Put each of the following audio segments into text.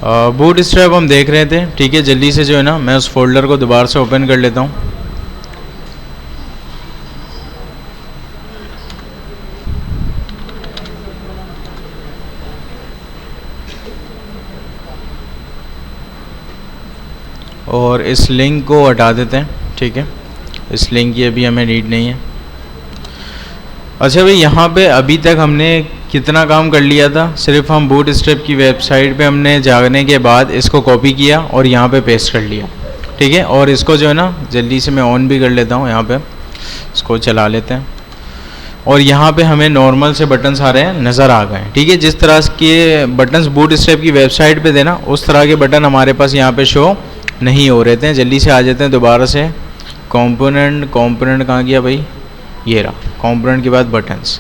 Boot strap हम देख रहे थे, ठीक है। जल्दी से जो है ना मैं उस फोल्डर को दोबारा से ओपन कर लेता हूँ। और इस लिंक को हटा देते हैं, ठीक है। इस लिंक की अभी हमें नीड नहीं है। अच्छा भाई, यहाँ पे अभी तक हमने कितना काम कर लिया था। सिर्फ हम बूट स्ट्रैप की वेबसाइट पे हमने जाने के बाद इसको कॉपी किया और यहाँ पे पेस्ट कर लिया, ठीक है। और इसको जो है ना जल्दी से मैं ऑन भी कर लेता हूँ, यहाँ पे इसको चला लेते हैं। और यहाँ पे हमें नॉर्मल से बटन्स आ रहे हैं, नज़र आ गए, ठीक है। जिस तरह के बटन्स बूट स्ट्रैप की वेबसाइट पे थे ना, उस तरह के बटन हमारे पास यहाँ पे शो नहीं हो रहे थे। जल्दी से आ जाते हैं दोबारा से। कंपोनेंट कहाँ गया भाई, ये रहा कंपोनेंट के बाद बटन्स।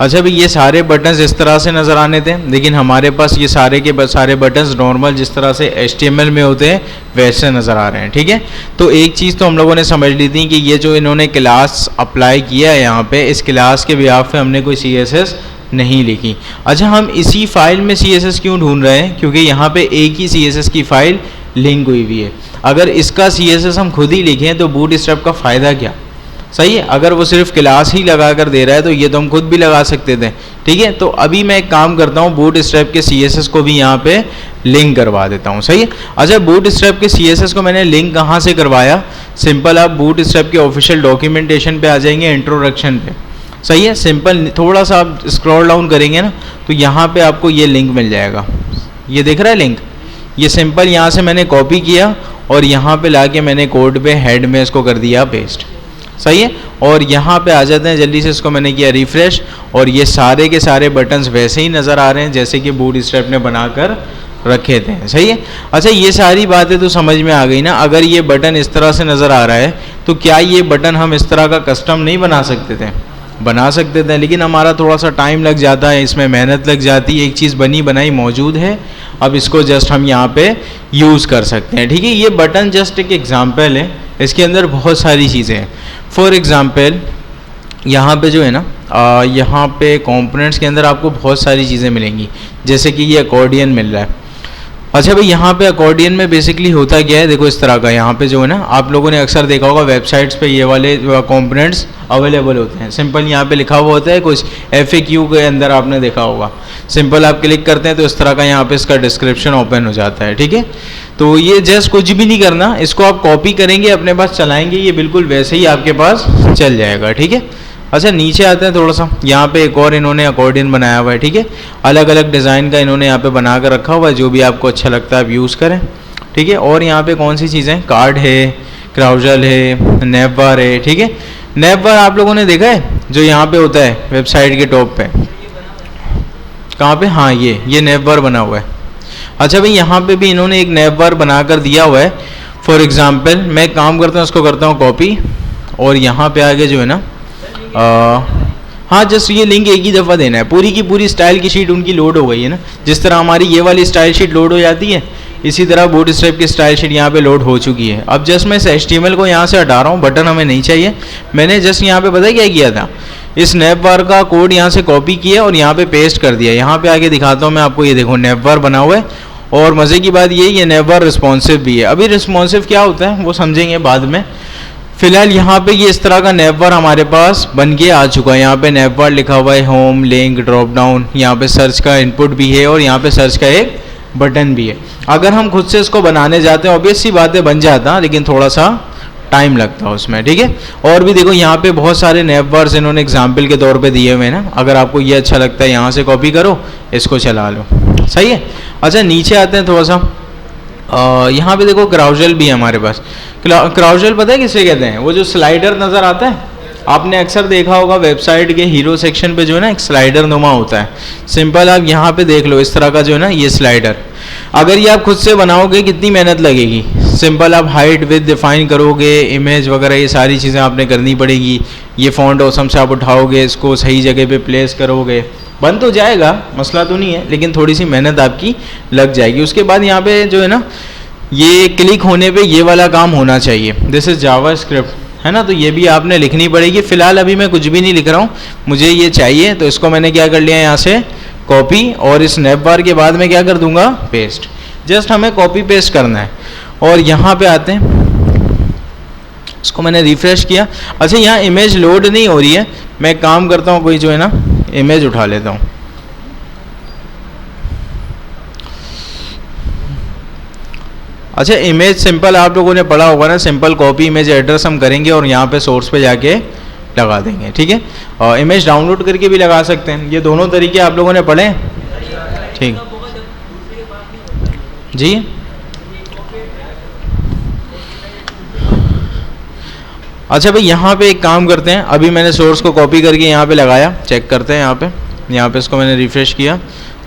अच्छा भाई, ये सारे बटन्स इस तरह से नज़र आने थे, लेकिन हमारे पास ये सारे के सारे बटन्स नॉर्मल जिस तरह से HTML में होते हैं वैसे नज़र आ रहे हैं, ठीक है। तो एक चीज़ तो हम लोगों ने समझ ली थी कि ये जो इन्होंने क्लास अप्लाई किया है यहाँ पे, इस क्लास के बिहाफ पे हमने कोई CSS नहीं लिखी। अच्छा, हम इसी फाइल में CSS क्यों ढूंढ रहे हैं, क्योंकि यहाँ पे एक ही CSS की फाइल लिंक हुई हुई है। अगर इसका CSS हम खुद ही लिखें तो बूट स्ट्रैप का फ़ायदा क्या, सही है। अगर वो सिर्फ क्लास ही लगा कर दे रहा है तो ये तो हम खुद भी लगा सकते थे, ठीक है। तो अभी मैं एक काम करता हूँ, बूट स्ट्रैप के CSS को भी यहाँ पे लिंक करवा देता हूँ, सही है। अच्छा, बूट स्ट्रैप के CSS को मैंने लिंक कहाँ से करवाया, सिंपल आप बूट स्ट्रैप के ऑफिशियल डॉक्यूमेंटेशन पे आ जाएंगे, इंट्रोडक्शन पे, सही है। सिंपल थोड़ा सा आप स्क्रॉल डाउन करेंगे ना तो यहाँ पे आपको ये लिंक मिल जाएगा। ये दिख रहा है लिंक, ये सिंपल यहाँ से मैंने कॉपी किया और यहाँ पे लाके मैंने कोड पे हेड में इसको कर दिया पेस्ट, सही है। और यहाँ पे आ जाते हैं, जल्दी से इसको मैंने किया रिफ्रेश और ये सारे के सारे बटन्स वैसे ही नज़र आ रहे हैं जैसे कि बूट स्ट्रैप ने बनाकर रखे थे, सही है। अच्छा, ये सारी बातें तो समझ में आ गई ना। अगर ये बटन इस तरह से नज़र आ रहा है तो क्या ये बटन हम इस तरह का कस्टम नहीं बना सकते थे, बना सकते थे, लेकिन हमारा थोड़ा सा टाइम लग जाता है, इसमें मेहनत लग जाती है। एक चीज़ बनी बनाई मौजूद है, अब इसको जस्ट हम यहाँ पे यूज़ कर सकते हैं, ठीक है। ये बटन जस्ट एक एग्जांपल है, इसके अंदर बहुत सारी चीज़ें हैं। फॉर एग्जांपल यहाँ पे जो है ना यहाँ पे कंपोनेंट्स के अंदर आपको बहुत सारी चीज़ें मिलेंगी, जैसे कि ये अकॉर्डियन मिल रहा है। अच्छा भाई, यहाँ पे अकॉर्डियन में बेसिकली होता क्या है, देखो इस तरह का यहाँ पे जो है ना, आप लोगों ने अक्सर देखा होगा वेबसाइट्स पे ये वाले कंपोनेंट्स अवेलेबल होते हैं। सिंपल यहाँ पे लिखा हुआ होता है कुछ, FAQ के अंदर आपने देखा होगा। सिंपल आप क्लिक करते हैं तो इस तरह का यहाँ पे इसका डिस्क्रिप्शन ओपन हो जाता है, ठीक है। तो ये जस्ट कुछ भी नहीं करना, इसको आप कॉपी करेंगे, अपने पास चलाएंगे, ये बिल्कुल वैसे ही आपके पास चल जाएगा, ठीक है। अच्छा, नीचे आते हैं थोड़ा सा, यहाँ पे एक और इन्होंने अकॉर्डियन बनाया हुआ है, ठीक है। अलग अलग डिज़ाइन का इन्होंने यहाँ पे बना कर रखा हुआ है, जो भी आपको अच्छा लगता है आप यूज़ करें, ठीक है। और यहाँ पे कौन सी चीज़ें, कार्ड है, क्राउजल है, नैपबार है, ठीक है। नैपबार आप लोगों ने देखा है जो यहाँ पे होता है वेबसाइट के टॉप पे, कहाँ पे, हाँ ये नैपबार बना हुआ है। अच्छा भाई, यहाँ पे भी इन्होंने एक नैपबार बना कर दिया हुआ है। फॉर एग्जाम्पल मैं एक काम करता हूँ, उसको करता हूँ कॉपी और यहाँ पे आगे जो है ना हाँ, जस्ट ये लिंक एक ही दफ़ा देना है, पूरी की पूरी स्टाइल की शीट उनकी लोड हो गई है ना। जिस तरह हमारी ये वाली स्टाइल शीट लोड हो जाती है, इसी तरह बूट स्ट्रैप की स्टाइल शीट यहाँ पे लोड हो चुकी है। अब जस्ट मैं इस HTML को यहाँ से हटा रहा हूँ, बटन हमें नहीं चाहिए। मैंने जस्ट यहाँ पे पता क्या किया था, इस नैपबार का कोड यहाँ से कॉपी किया और यहाँ पे पेस्ट कर दिया। यहाँ पे आगे दिखाता हूँ मैं आपको, ये देखो नैपबार बना हुआ है। और मज़े की बात ये नैपबार रिस्पॉन्सिव भी है। अभी रिस्पॉन्सिव क्या होता है वो समझेंगे बाद में। फिलहाल यहाँ पे ये इस तरह का नैपबार हमारे पास बन के आ चुका है। यहाँ पे नैपबार लिखा हुआ है, होम, लिंक, ड्रॉप डाउन, यहाँ पे सर्च का इनपुट भी है और यहाँ पे सर्च का एक बटन भी है। अगर हम खुद से इसको बनाने जाते हैं ऑब्वियस सी बातें बन जाता, लेकिन थोड़ा सा टाइम लगता है उसमें, ठीक है। और भी देखो यहाँ पे बहुत सारे नैपबार्स इन्होंने एग्जाम्पल के तौर पे दिए हुए हैं ना। अगर आपको ये अच्छा लगता है यहाँ से कॉपी करो, इसको चला लो, सही है। अच्छा, नीचे आते हैं थोड़ा सा, यहाँ पे देखो क्राउजल भी है हमारे पास। क्राउजल पता है किसे कहते हैं, वो जो स्लाइडर नज़र आता है, आपने अक्सर देखा होगा वेबसाइट के हीरो सेक्शन पे जो है ना एक स्लाइडर नुमा होता है। सिंपल आप यहाँ पे देख लो, इस तरह का जो है ना ये स्लाइडर, अगर ये आप खुद से बनाओगे कितनी मेहनत लगेगी। सिंपल आप हाइट विड्थ डिफाइन करोगे, इमेज वगैरह ये सारी चीज़ें आपने करनी पड़ेगी। ये फॉन्ट ऑसम से आप उठाओगे, इसको सही जगह पे प्लेस करोगे, बन तो जाएगा, मसला तो नहीं है, लेकिन थोड़ी सी मेहनत आपकी लग जाएगी। उसके बाद यहाँ पे जो है ना ये क्लिक होने पे ये वाला काम होना चाहिए, दिस इज़ जावास्क्रिप्ट, है ना। तो ये भी आपने लिखनी पड़ेगी। फ़िलहाल अभी मैं कुछ भी नहीं लिख रहा हूँ, मुझे ये चाहिए, तो इसको मैंने क्या कर लिया यहाँ से कॉपी, और इस नैपबार के बाद मैं क्या कर दूंगा पेस्ट। जस्ट हमें कॉपी पेस्ट करना है। और यहाँ पे आते हैं, इसको मैंने रिफ्रेश किया। अच्छा यहाँ इमेज लोड नहीं हो रही है, मैं एक काम करता हूँ, कोई जो है ना इमेज उठा लेता हूँ। अच्छा इमेज सिंपल आप लोगों ने पढ़ा होगा ना, सिंपल कॉपी इमेज एड्रेस हम करेंगे और यहाँ पे सोर्स पे जाके लगा देंगे, ठीक है। और इमेज डाउनलोड करके भी लगा सकते हैं, ये दोनों तरीके आप लोगों ने पढ़े हैं, ठीक जी। अच्छा भाई यहाँ पे एक काम करते हैं, अभी मैंने सोर्स को कॉपी करके यहाँ पे लगाया, चेक करते हैं। यहाँ पे इसको मैंने रिफ्रेश किया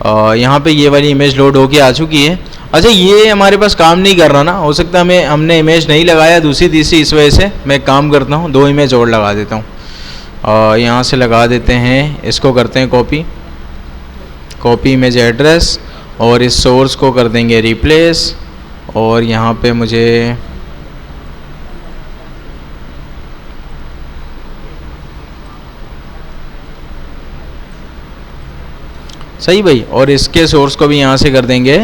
और यहाँ पे ये वाली इमेज लोड होके आ चुकी है। अच्छा ये हमारे पास काम नहीं कर रहा ना, हो सकता है हमने इमेज नहीं लगाया दूसरी तीसरी, इस वजह से मैं एक काम करता हूँ, 2 इमेज और लगा देता हूँ। और यहाँ से लगा देते हैं, इसको करते हैं कॉपी इमेज एड्रेस और इस सोर्स को कर देंगे रिप्लेस। और यहाँ पे मुझे सही भाई, और इसके सोर्स को भी यहाँ से कर देंगे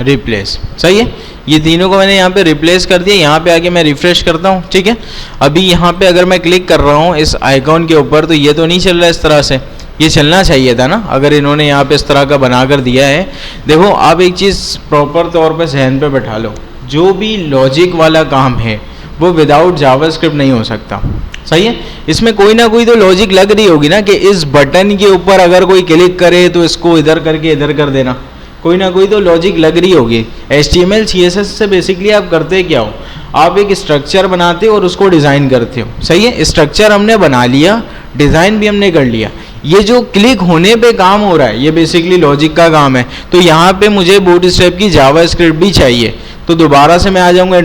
रिप्लेस, सही है। ये तीनों को मैंने यहाँ पे रिप्लेस कर दिया। यहाँ पे आके मैं रिफ्रेश करता हूँ, ठीक है। अभी यहाँ पे अगर मैं क्लिक कर रहा हूँ इस आइकॉन के ऊपर, तो ये तो नहीं चल रहा है इस तरह से, ये चलना चाहिए था ना, अगर इन्होंने यहाँ पे इस तरह का बना कर दिया है। देखो आप एक चीज़ प्रॉपर तौर पे जहन पे बैठा लो, जो भी लॉजिक वाला काम है वो विदाउट जावास्क्रिप्ट नहीं हो सकता, सही है। इसमें कोई ना कोई तो लॉजिक लग रही होगी ना, कि इस बटन के ऊपर अगर कोई क्लिक करे तो इसको इधर करके इधर कर देना, कोई ना कोई तो लॉजिक लग रही होगी। HTML CSS से बेसिकली आप करते क्या हो, आप एक स्ट्रक्चर बनाते हो और उसको डिज़ाइन करते हो, सही है। स्ट्रक्चर हमने बना लिया, डिज़ाइन भी हमने कर लिया, ये जो क्लिक होने पे काम हो रहा है ये बेसिकली लॉजिक का काम है। तो यहाँ पे मुझे बूटस्ट्रैप की जावास्क्रिप्ट भी चाहिए। तो दोबारा से मैं आ जाऊँगा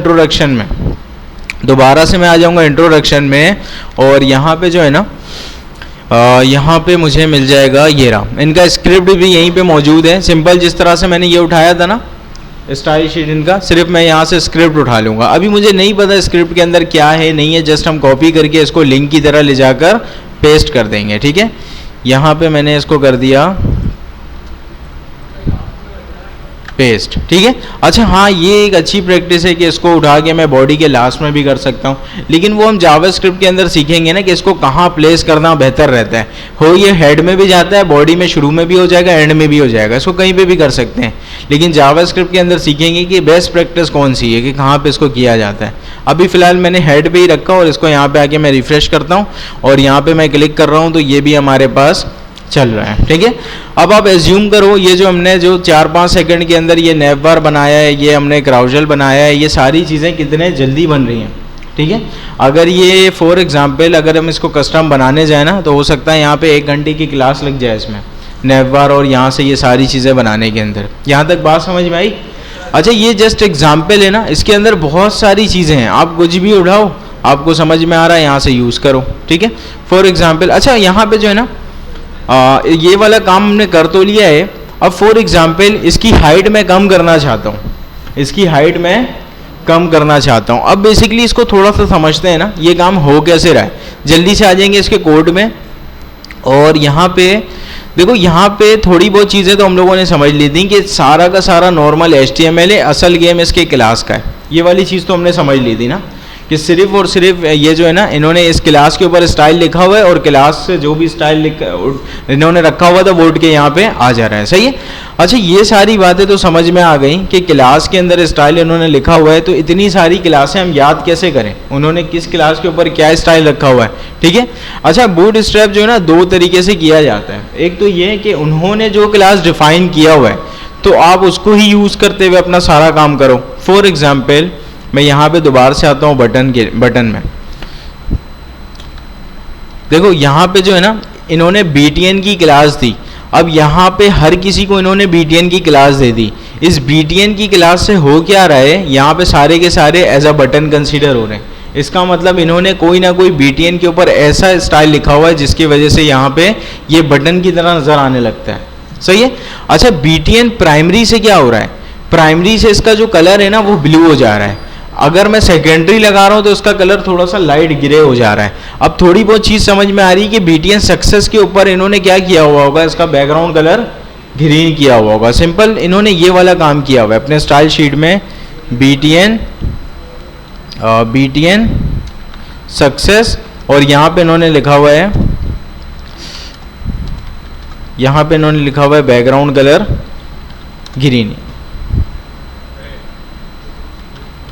इंट्रोडक्शन में, और यहाँ पे जो है ना यहाँ पे मुझे मिल जाएगा ये रहा, इनका स्क्रिप्ट भी यहीं पे मौजूद है। सिंपल जिस तरह से मैंने ये उठाया था ना स्टाइल शीट इनका, सिर्फ मैं यहाँ से स्क्रिप्ट उठा लूँगा। अभी मुझे नहीं पता स्क्रिप्ट के अंदर क्या है नहीं है, जस्ट हम कॉपी करके इसको लिंक की तरह ले जाकर पेस्ट कर देंगे, ठीक है। यहाँ पे मैंने इसको कर दिया पेस्ट, ठीक है। अच्छा हाँ, ये एक अच्छी प्रैक्टिस है कि इसको उठा के मैं बॉडी के लास्ट में भी कर सकता हूँ, लेकिन वो हम जावास्क्रिप्ट के अंदर सीखेंगे ना कि इसको कहाँ प्लेस करना बेहतर रहता है। हो ये हेड में भी जाता है, बॉडी में शुरू में भी हो जाएगा, एंड में भी हो जाएगा, इसको कहीं पे भी कर सकते हैं। लेकिन जावास्क्रिप्ट के अंदर सीखेंगे कि बेस्ट प्रैक्टिस कौन सी है, कि कहाँ पर इसको किया जाता है। अभी फ़िलहाल मैंने हेड पर ही रखा और इसको यहाँ पर आके मैं रिफ्रेश करता हूँ और यहाँ पर मैं क्लिक कर रहा हूँ तो ये भी हमारे पास चल रहा है, ठीक है। अब आप एज्यूम करो ये जो हमने 4-5 सेकंड के अंदर ये नैवबार बनाया है, ये हमने क्राउजल बनाया है, ये सारी चीज़ें कितने जल्दी बन रही हैं, ठीक है। अगर ये फॉर एग्जांपल अगर हम इसको कस्टम बनाने जाए ना, तो हो सकता है यहाँ पे 1 घंटे की क्लास लग जाए इसमें नैवबार और यहाँ से ये सारी चीज़ें बनाने के अंदर। यहाँ तक बात समझ में आई? अच्छा ये जस्ट एग्जाम्पल है ना, इसके अंदर बहुत सारी चीज़ें हैं, आप कुछ भी उठाओ, आपको समझ में आ रहा है यहाँ से यूज़ करो, ठीक है। फॉर एग्जाम्पल अच्छा यहाँ पर जो है ना ये वाला काम हमने कर तो लिया है। अब फॉर एग्जाम्पल इसकी हाइट मैं कम करना चाहता हूँ, अब बेसिकली इसको थोड़ा सा समझते हैं ना, ये काम हो कैसे रहा है। जल्दी से आ जाएंगे इसके कोड में, और यहाँ पे देखो, यहाँ पे थोड़ी बहुत चीज़ें तो हम लोगों ने समझ ली थी कि सारा का सारा नॉर्मल HTML है, असल गेम इसके क्लास का है। ये वाली चीज़ तो हमने समझ ली थी ना, कि सिर्फ और सिर्फ ये जो है ना, इन्होंने इस क्लास के ऊपर स्टाइल लिखा हुआ है और क्लास से जो भी स्टाइल इन्होंने रखा हुआ था बोर्ड के यहाँ पे आ जा रहा है, सही है। अच्छा ये सारी बातें तो समझ में आ गई कि क्लास के अंदर स्टाइल इन्होंने लिखा हुआ है, तो इतनी सारी क्लासें हम याद कैसे करें, उन्होंने किस क्लास के ऊपर क्या स्टाइल रखा हुआ है, ठीक है। अच्छा बूटस्ट्रैप जो है ना 2 तरीके से किया जाता है। एक तो ये कि उन्होंने जो क्लास डिफाइन किया हुआ है तो आप उसको ही यूज़ करते हुए अपना सारा काम करो। फॉर एग्जाम्पल मैं यहाँ पे दोबारा से आता हूँ बटन में, देखो यहाँ पे जो है ना इन्होंने BTN की क्लास दी। अब यहाँ पे हर किसी को इन्होंने BTN की क्लास दे दी। इस BTN की क्लास से हो क्या रहा है, यहाँ पे सारे के सारे एज अ बटन कंसीडर हो रहे हैं। इसका मतलब इन्होंने कोई ना कोई BTN के ऊपर ऐसा स्टाइल लिखा हुआ है जिसकी वजह से यहाँ पे ये बटन की तरह नज़र आने लगता है, सही है। अच्छा BTN प्राइमरी से क्या हो रहा है, प्राइमरी से इसका जो कलर है ना वो ब्लू हो जा रहा है। अगर मैं सेकेंडरी लगा रहा हूँ तो उसका कलर थोड़ा सा लाइट ग्रे हो जा रहा है। अब थोड़ी बहुत चीज़ समझ में आ रही है कि BTN सक्सेस के ऊपर इन्होंने क्या किया हुआ होगा, इसका बैकग्राउंड कलर ग्रीन किया हुआ होगा। सिंपल इन्होंने ये वाला काम किया हुआ है अपने स्टाइल शीट में, BTN सक्सेस, और यहाँ पे इन्होंने लिखा हुआ है, यहाँ पे इन्होंने लिखा हुआ है background colour green,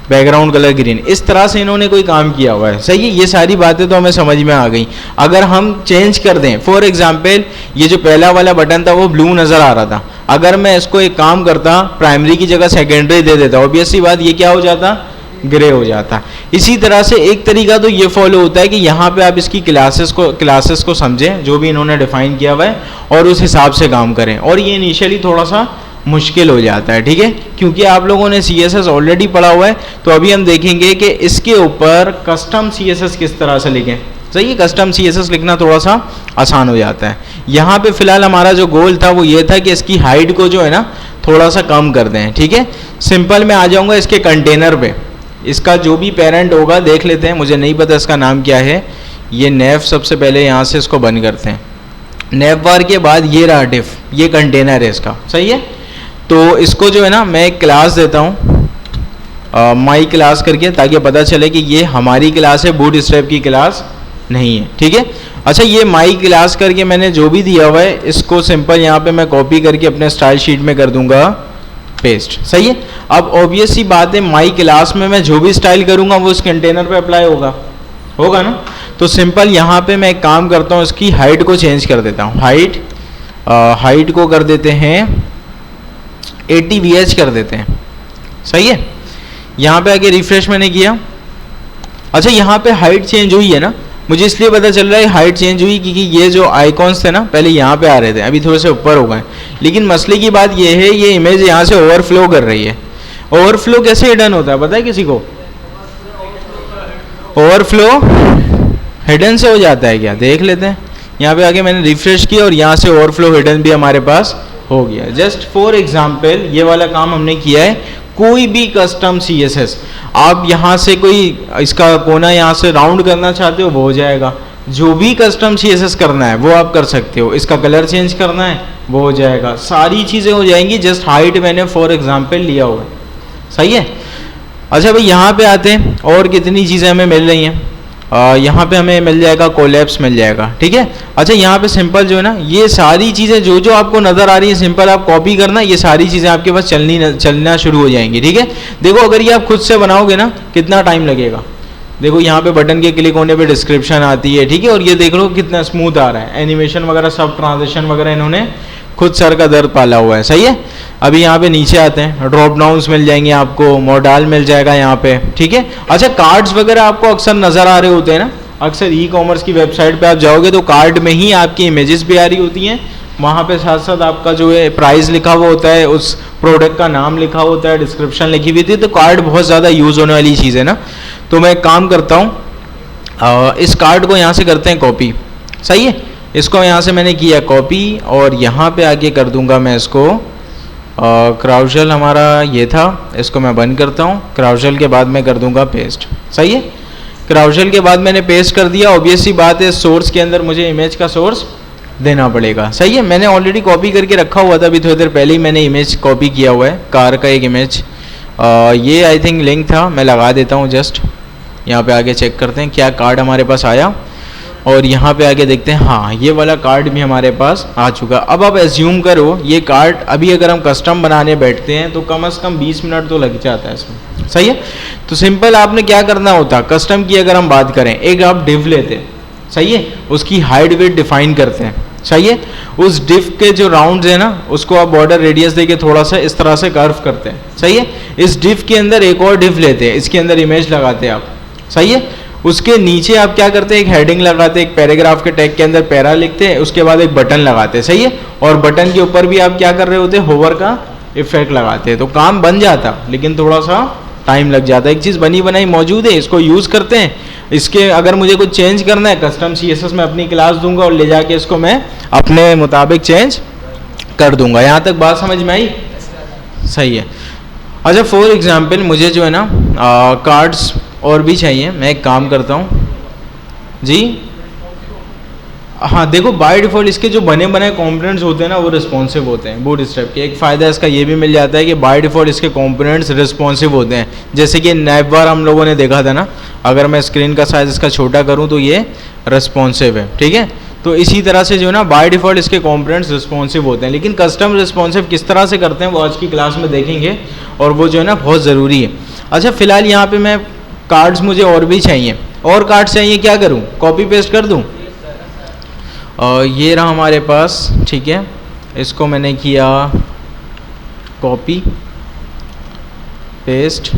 background colour green. इस तरह से इन्होंने कोई काम किया हुआ है। सही है, ये सारी बातें तो हमें समझ में आ गई। अगर हम चेंज कर दें, फॉर एग्जांपल ये जो पहला वाला बटन था वो ब्लू नज़र आ रहा था, अगर मैं इसको एक काम करता प्राइमरी की जगह सेकेंडरी दे देता, ऑब्वियस सी बात ये क्या हो जाता, ग्रे हो जाता। इसी तरह से एक तरीका तो ये फॉलो होता है कि यहाँ पे आप इसकी क्लासेस को समझें जो भी इन्होंने डिफाइन किया हुआ है और उस हिसाब से काम करें, और ये इनिशियली थोड़ा सा मुश्किल हो जाता है, ठीक है, क्योंकि आप लोगों ने CSS ऑलरेडी पढ़ा हुआ है। तो अभी हम देखेंगे कि इसके ऊपर कस्टम CSS किस तरह से लिखें। सही है, कस्टम CSS लिखना थोड़ा सा आसान हो जाता है। यहाँ पे फिलहाल हमारा जो गोल था वो ये था कि इसकी हाइट को जो है ना थोड़ा सा कम कर दें, ठीक है। सिंपल मैं आ जाऊँगा इसके कंटेनर पे, इसका जो भी पेरेंट होगा देख लेते हैं, मुझे नहीं पता इसका नाम क्या है। ये नेव, सबसे पहले यहाँ से इसको बंद करते हैं, नेव बार के बाद ये रहा डिफ, ये कंटेनर है इसका। सही है, तो इसको जो है ना मैं एक क्लास देता हूँ माई क्लास करके, ताकि पता चले कि ये हमारी क्लास है, बूटस्ट्रैप की क्लास नहीं है, ठीक है। अच्छा, ये माई क्लास करके मैंने जो भी दिया हुआ है इसको सिंपल यहाँ पे मैं कॉपी करके अपने स्टाइल शीट में कर दूंगा पेस्ट। सही है, अब ऑब्वियस सी बात है माई क्लास में मैं जो भी स्टाइल करूँगा वो इस कंटेनर पे अप्लाई होगा ना। तो सिंपल यहाँ पे मैं एक काम करता हूँ, इसकी हाइट को चेंज कर देता हूँ, हाइट को कर देते हैं 80 VH कर देते हैं। सही है, यहाँ पे आके रिफ्रेश मैंने किया। अच्छा, यहाँ पे हाइट चेंज हुई है ना, मुझे इसलिए पता चल रहा है हाइट चेंज हुई क्योंकि ये जो आइकॉन्स थे ना पहले यहाँ पे आ रहे थे, अभी थोड़े से ऊपर हो गए। लेकिन मसले की बात ये है, ये इमेज यहाँ से ओवरफ्लो कर रही है। ओवरफ्लो कैसे हिडन होता है पता है किसी को? ओवरफ्लो हिडन से हो जाता है क्या, देख लेते हैं। यहाँ पे आके मैंने रिफ्रेश किया और यहाँ से ओवरफ्लो हिडन भी हमारे पास हो गया। जस्ट फॉर एग्जाम्पल ये वाला काम हमने किया है। कोई भी कस्टम CSS आप यहाँ से कोई इसका कोना यहाँ से राउंड करना चाहते हो वो हो जाएगा, जो भी कस्टम CSS करना है वो आप कर सकते हो, इसका कलर चेंज करना है वो हो जाएगा, सारी चीज़ें हो जाएंगी। जस्ट हाइट मैंने फॉर एग्जाम्पल लिया हुआ है। सही है, अच्छा भाई यहाँ पे आते हैं और कितनी चीज़ें हमें मिल रही हैं। यहाँ पे हमें मिल जाएगा कोलैप्स मिल जाएगा, ठीक है। अच्छा, यहाँ पे सिंपल जो है ना ये सारी चीज़ें जो जो आपको नज़र आ रही है सिंपल आप कॉपी करना, ये सारी चीज़ें आपके पास चलना शुरू हो जाएंगी, ठीक है। देखो अगर ये आप खुद से बनाओगे ना कितना टाइम लगेगा। देखो यहाँ पे बटन के क्लिक होने पे डिस्क्रिप्शन आती है, ठीक है, और ये देख लो कितना स्मूथ आ रहा है, एनिमेशन वगैरह सब ट्रांजिशन वगैरह इन्होंने खुद सर का दर्द पाला हुआ है। सही है, अभी यहाँ पे नीचे आते हैं, ड्रॉप डाउन्स मिल जाएंगे आपको, मॉडल मिल जाएगा यहाँ पे, ठीक है। अच्छा, कार्ड्स वगैरह आपको अक्सर नज़र आ रहे होते हैं ना, अक्सर ई-कॉमर्स की वेबसाइट पे आप जाओगे तो कार्ड में ही आपकी इमेजेस भी आ रही होती हैं, वहाँ पे साथ साथ आपका जो है प्राइस लिखा हुआ होता है, उस प्रोडक्ट का नाम लिखा होता है, डिस्क्रिप्शन लिखी हुई थी। तो कार्ड बहुत ज़्यादा यूज़ होने वाली चीज़ है ना। तो मैं एक काम करता हूँ, इस कार्ड को यहाँ से करते हैं कॉपी। सही है, इसको यहाँ से मैंने किया कॉपी और यहाँ पे आके कर दूंगा मैं इसको क्राउजल हमारा ये था, इसको मैं बंद करता हूँ। क्राउजल के बाद मैं कर दूंगा पेस्ट। सही है, क्राउजल के बाद मैंने पेस्ट कर दिया। ऑब्वियस सी बात है सोर्स के अंदर मुझे इमेज का सोर्स देना पड़ेगा। सही है, मैंने ऑलरेडी कॉपी करके रखा हुआ था, अभी थोड़ी देर पहले ही मैंने इमेज कॉपी किया हुआ है, कार का एक इमेज। ये आई थिंक लिंक था, मैं लगा देता हूँ। जस्ट यहाँ पे आगे चेक करते हैं क्या कार्ड हमारे पास आया, और यहाँ पे आगे देखते हैं, हाँ ये वाला कार्ड भी हमारे पास आ चुका। अब आप एज्यूम करो ये कार्ड अभी अगर हम कस्टम बनाने बैठते हैं तो कम से कम 20 मिनट तो लग जाता है इसमें। सही है, तो सिंपल आपने क्या करना होता, कस्टम की अगर हम बात करें, एक आप डिव लेते हैं, सही है, उसकी हाइट वेट डिफाइन करते हैं। सही है, उस डिव के जो राउंड्स है ना उसको आप बॉर्डर रेडियस देके थोड़ा सा इस तरह से कर्व करते हैं। सही है, इस डिव के अंदर एक और डिव लेते हैं, इसके अंदर इमेज लगाते हैं आप। सही है, उसके नीचे आप क्या करते हैं, एक हेडिंग लगाते हैं, एक पैराग्राफ के टैग के अंदर पैरा लिखते हैं, उसके बाद एक बटन लगाते हैं। सही है, और बटन के ऊपर भी आप क्या कर रहे होते हैं, होवर का इफेक्ट लगाते हैं। तो काम बन जाता लेकिन थोड़ा सा टाइम लग जाता है। एक चीज़ बनी बनाई मौजूद है, इसको यूज़ करते हैं। इसके अगर मुझे कुछ चेंज करना है, कस्टम CSS में अपनी क्लास दूंगा और ले जाके इसको मैं अपने मुताबिक चेंज कर दूंगा। यहाँ तक बात समझ में आई? सही है। अच्छा, फॉर एग्जाम्पल मुझे जो है ना कार्ड्स और भी चाहिए। मैं एक काम करता हूँ जी, हाँ देखो, बाय डिफ़ॉल्ट इसके जो बने बनाए कंपोनेंट्स होते हैं ना वो रिस्पॉन्सिव होते हैं बूटस्ट्रैप के। एक फ़ायदा इसका ये भी मिल जाता है कि बाय डिफ़ॉल्ट इसके कंपोनेंट्स रिस्पॉन्सिव होते हैं। जैसे कि नैपबार हम लोगों ने देखा था ना, अगर मैं स्क्रीन का साइज़ इसका छोटा करूँ तो ये रिस्पॉन्सिव है, ठीक है। तो इसी तरह से जो है ना बाय डिफ़ॉल्ट इसके कंपोनेंट्स रिस्पॉन्सिव होते हैं, लेकिन कस्टम रिस्पॉन्सिव किस तरह से करते हैं वो आज की क्लास में देखेंगे, और वो जो है ना बहुत ज़रूरी है। अच्छा, फ़िलहाल यहाँ पर मैं कार्ड्स मुझे और भी चाहिए, और कार्ड्स चाहिए, क्या करूँ, कॉपी पेस्ट कर दूँ? ये रहा हमारे पास, ठीक है। इसको मैंने किया कॉपी पेस्ट,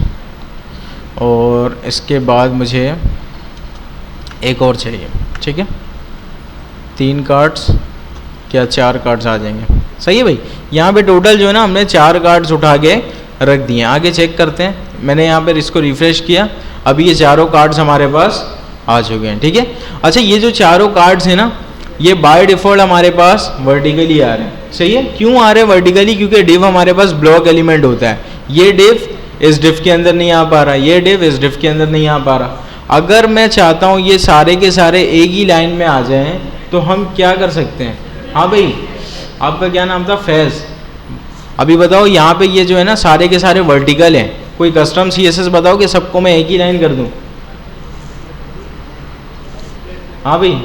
और इसके बाद मुझे एक और चाहिए, ठीक है। 3 कार्ड्स, क्या 4 कार्ड्स आ जाएंगे? सही है भाई। यहाँ पे टोटल जो है ना हमने 4 कार्ड्स उठा के रख दिए। आगे चेक करते हैं, मैंने यहाँ पर इसको रिफ़्रेश किया, अभी ये चारों कार्ड्स हमारे पास आ चुके हैं, ठीक है। अच्छा, ये जो चारों कार्ड्स हैं ना, ये बाय डिफ़ॉल्ट हमारे पास वर्टिकली आ रहे हैं, सही है। क्यों आ रहे हैं वर्टिकली? क्योंकि डिव हमारे पास ब्लॉक एलिमेंट होता है। ये डिव इस डिव के अंदर नहीं आ पा रहा, ये डिव इस डिव के अंदर नहीं आ पा रहा। अगर मैं चाहता हूँ ये सारे के सारे एक ही लाइन में आ जाएं, तो हम क्या कर सकते हैं? हाँ भाई, आपका क्या नाम था? फैज़। अभी बताओ, यहाँ पे ये जो है ना सारे के सारे वर्टिकल हैं, कोई कस्टम CSS बताओ कि सबको मैं एक ही लाइन कर दूँ। हाँ भाई,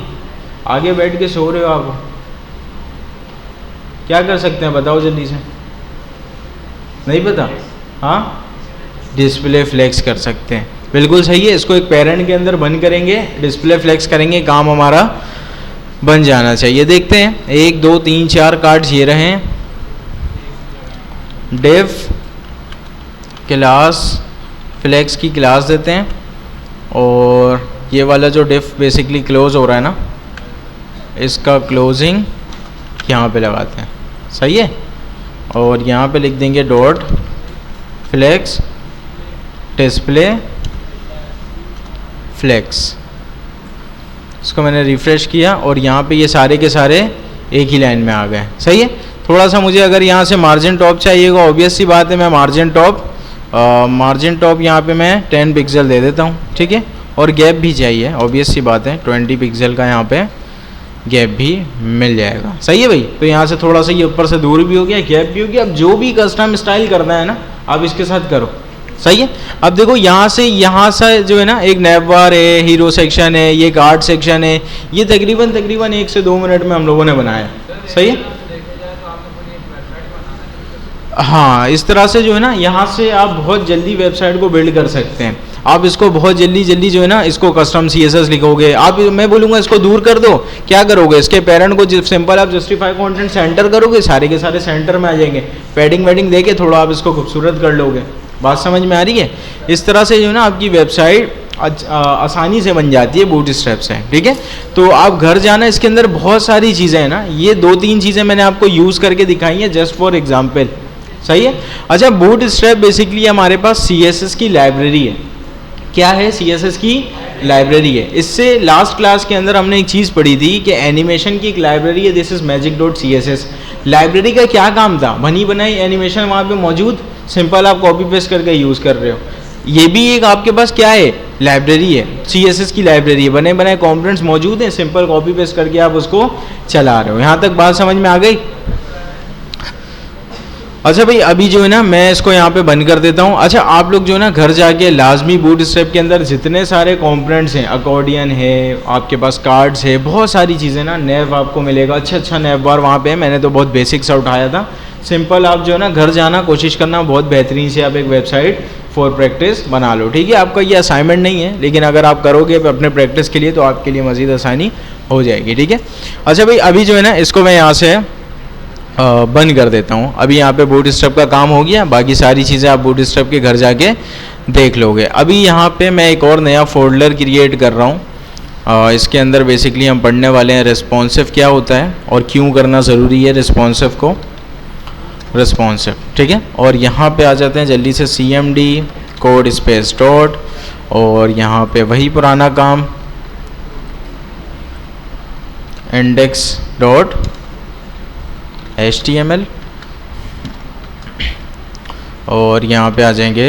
आगे बैठ के सो रहे हो आप, क्या कर सकते हैं बताओ जल्दी से? नहीं पता? हाँ, डिस्प्ले फ्लेक्स कर सकते हैं, बिल्कुल सही है। इसको एक पेरेंट के अंदर बंद करेंगे, डिस्प्ले फ्लेक्स करेंगे, काम हमारा बन जाना चाहिए। देखते हैं, 1 2 3 4 कार्ड्स ये रहे हैं। डिव क्लास फ्लेक्स की क्लास देते हैं, और ये वाला जो डिव बेसिकली क्लोज हो रहा है ना, इसका क्लोजिंग यहाँ पे लगाते हैं, सही है। और यहाँ पे लिख देंगे डॉट फ्लेक्स डिस्प्ले फ्लेक्स। इसको मैंने रिफ़्रेश किया और यहाँ पे ये सारे के सारे एक ही लाइन में आ गए, सही है। थोड़ा सा मुझे अगर यहाँ से मार्जिन टॉप चाहिएगा, ऑब्वियस सी बात है, मैं मार्जिन टॉप यहाँ पे मैं 10 पिक्सल दे देता हूँ, ठीक है। और गैप भी चाहिए, ऑब्वियस सी बात है, 20 पिक्सल का यहाँ पे गैप भी मिल जाएगा, सही है भाई। तो यहाँ से थोड़ा सा ये ऊपर से दूर भी हो गया, गैप भी हो गया। अब जो भी कस्टम स्टाइल करना है ना, आप इसके साथ करो, सही है। अब देखो, यहाँ से जो है ना एक नैपबार है, हीरो सेक्शन है, ये कार्ड सेक्शन है, ये तकरीबन 1 से 2 मिनट में हम लोगों ने बनाया, सही है। हाँ, इस तरह से जो है ना, यहाँ से आप बहुत जल्दी वेबसाइट को बिल्ड कर सकते हैं। आप इसको बहुत जल्दी जो है ना, इसको कस्टम CSS लिखोगे आप, मैं बोलूँगा इसको दूर कर दो। क्या करोगे? इसके पेरेंट को सिंपल आप जस्टिफाई कंटेंट सेंटर करोगे, सारे के सारे सेंटर में आ जाएंगे। पैडिंग वैडिंग देके थोड़ा आप इसको खूबसूरत कर लोगे। बात समझ में आ रही है? इस तरह से जो है ना आपकी वेबसाइट आसानी से बन जाती है बूटस्ट्रैप से, ठीक है। तो आप घर जाना, इसके अंदर बहुत सारी चीज़ें हैं ना, ये 2-3 चीज़ें मैंने आपको यूज़ करके दिखाई हैं जस्ट फॉर एग्जाम्पल, सही है। अच्छा, बूटस्ट्रैप बेसिकली हमारे पास CSS की लाइब्रेरी है। क्या है? CSS की लाइब्रेरी है। इससे लास्ट क्लास के अंदर हमने एक चीज़ पढ़ी थी कि एनिमेशन की एक लाइब्रेरी है, दिस इज magic.css। लाइब्रेरी का क्या काम था? बनी बनाई एनिमेशन वहाँ पे मौजूद, सिंपल आप कॉपी पेस्ट करके यूज़ कर रहे हो। ये भी एक आपके पास क्या है? लाइब्रेरी है, CSS की लाइब्रेरी है, बने बनाए कॉम्पोनेंट्स मौजूद हैं, सिंपल कॉपी पेस्ट करके आप उसको चला रहे हो। यहाँ तक बात समझ में आ गई? अच्छा भाई, अभी जो है ना मैं इसको यहाँ पे बंद कर देता हूँ। अच्छा, आप लोग जो है ना घर जाके लाजमी बूटस्ट्रैप के अंदर जितने सारे कंपोनेंट्स हैं, अकॉर्डियन है, आपके पास कार्ड्स है, बहुत सारी चीज़ें ना, नैव आपको मिलेगा, अच्छा नैव बार वहाँ पे है। मैंने तो बहुत बेसिक सा उठाया था। सिंपल आप जो है ना घर जाना, कोशिश करना बहुत बेहतरीन से आप एक वेबसाइट फॉर प्रैक्टिस बना लो, ठीक है। आपका ये असाइनमेंट नहीं है, लेकिन अगर आप करोगे अपने प्रैक्टिस के लिए तो आपके लिए मज़ीद आसानी हो जाएगी, ठीक है। अच्छा भाई, अभी जो है ना इसको मैं यहाँ से बंद कर देता हूँ। अभी यहाँ पे बूटस्ट्रैप का काम हो गया, बाकी सारी चीज़ें आप बूटस्ट्रैप के घर जाके देख लोगे। अभी यहाँ पे मैं एक और नया फोल्डर क्रिएट कर रहा हूँ। इसके अंदर बेसिकली हम पढ़ने वाले हैं रिस्पॉन्सिव क्या होता है और क्यों करना ज़रूरी है रिस्पॉन्सिव को, रिस्पॉन्सिव, ठीक है। और यहाँ पे आ जाते हैं जल्दी से CMD कोड स्पेस डॉट, और यहाँ पे वही पुराना काम इंडेक्स डॉट HTML, और यहाँ पे आ जाएंगे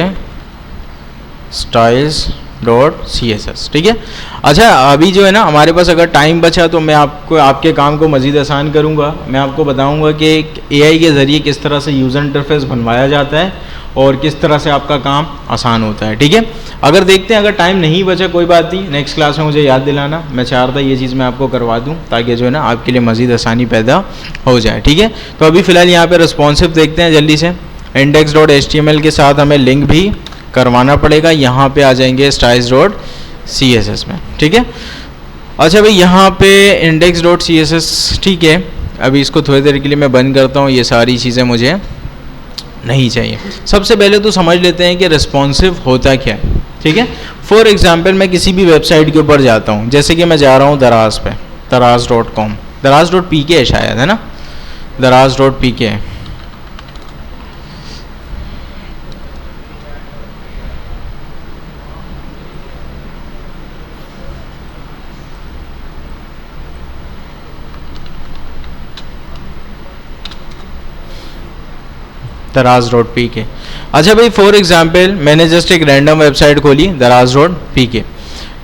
styles index.css, ठीक है। अच्छा, अभी जो है ना हमारे पास अगर टाइम बचा तो मैं आपको आपके काम को मज़ीद आसान करूँगा। मैं आपको बताऊँगा कि AI के ज़रिए किस तरह से यूज़र इंटरफेस बनवाया जाता है और किस तरह से आपका काम आसान होता है, ठीक है। अगर देखते हैं, अगर टाइम नहीं बचा कोई बात नहीं, नेक्स्ट क्लास में मुझे याद दिलाना। मैं चाह रहा था ये चीज़ मैं आपको करवा दूं ताकि जो है ना आपके लिए मज़ीद आसानी पैदा हो जाए, ठीक है। तो अभी फ़िलहाल यहाँ पे रिस्पॉन्सिव देखते हैं जल्दी से। index.html के साथ हमें लिंक भी करवाना पड़ेगा। यहाँ पे आ जाएंगे styles.css में, ठीक है। अच्छा भाई, यहाँ पे index.css, ठीक है। अभी इसको थोड़ी देर के लिए मैं बंद करता हूँ, ये सारी चीज़ें मुझे नहीं चाहिए। सबसे पहले तो समझ लेते हैं कि रिस्पॉन्सिव होता क्या है, ठीक है। फॉर एग्जांपल मैं किसी भी वेबसाइट के ऊपर जाता हूँ, जैसे कि मैं जा रहा हूँ दराज पे, daraz.com, daraz.pk है शायद, है ना, daraz.pk। daraz.pk। अच्छा भाई, फॉर एग्जांपल मैंने जस्ट एक रैंडम वेबसाइट खोली, daraz.pk।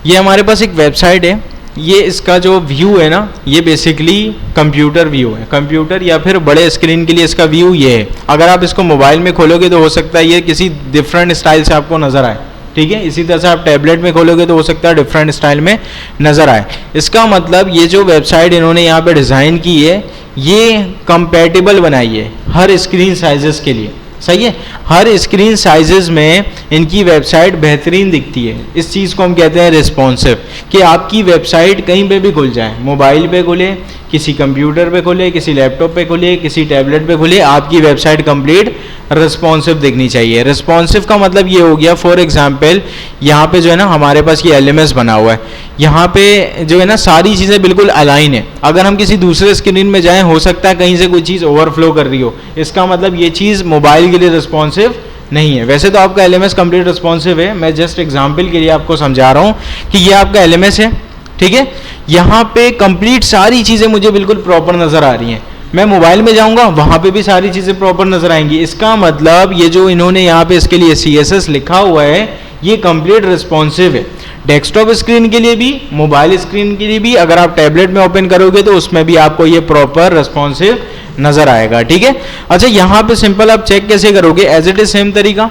ये हमारे पास एक वेबसाइट है। ये इसका जो व्यू है ना, ये बेसिकली कंप्यूटर व्यू है, कंप्यूटर या फिर बड़े स्क्रीन के लिए इसका व्यू ये है। अगर आप इसको मोबाइल में खोलोगे तो हो सकता है ये किसी डिफरेंट स्टाइल से आपको नज़र आए, ठीक है। इसी तरह से आप टैबलेट में खोलोगे तो हो सकता है डिफरेंट स्टाइल में नज़र आए। इसका मतलब ये जो वेबसाइट इन्होंने यहाँ पे डिज़ाइन की है, ये कंपैटिबल बनाई है हर स्क्रीन साइजेस के लिए, सही है। हर स्क्रीन साइजेस में इनकी वेबसाइट बेहतरीन दिखती है। इस चीज़ को हम कहते हैं रिस्पॉन्सिव, कि आपकी वेबसाइट कहीं पे भी खुल जाए, मोबाइल पे खुले, किसी कंप्यूटर पे खुले, किसी लैपटॉप पे खुले, किसी टैबलेट पे खुले, आपकी वेबसाइट कंप्लीट रिस्पॉन्सिव दिखनी चाहिए। रिस्पॉन्सिव का मतलब ये हो गया, फॉर एग्जांपल यहाँ पे जो है ना हमारे पास ये LMS बना हुआ है, यहाँ पे जो है ना सारी चीज़ें बिल्कुल अलाइन है। अगर हम किसी दूसरे स्क्रीन में जाएं, हो सकता है कहीं से कोई चीज़ ओवरफ्लो कर रही हो, इसका मतलब ये चीज़ मोबाइल के लिए रिस्पॉन्सिव नहीं है। वैसे तो आपका LMS कंप्लीट रिस्पॉन्सिव है, मैं जस्ट एग्जाम्पल के लिए आपको समझा रहा हूँ कि ये आपका LMS है, ठीक है। यहाँ पे कंप्लीट सारी चीज़ें मुझे बिल्कुल प्रॉपर नज़र आ रही हैं। मैं मोबाइल में जाऊँगा, वहाँ पे भी सारी चीज़ें प्रॉपर नज़र आएंगी। इसका मतलब ये जो इन्होंने यहाँ पे इसके लिए CSS लिखा हुआ है, ये कंप्लीट रिस्पॉन्सिव है, डेस्कटॉप स्क्रीन के लिए भी, मोबाइल स्क्रीन के लिए भी। अगर आप टैबलेट में ओपन करोगे तो उसमें भी आपको ये प्रॉपर रिस्पॉन्सिव नज़र आएगा, ठीक है। अच्छा, यहाँ पे सिंपल आप चेक कैसे करोगे, एज इट इज सेम तरीका।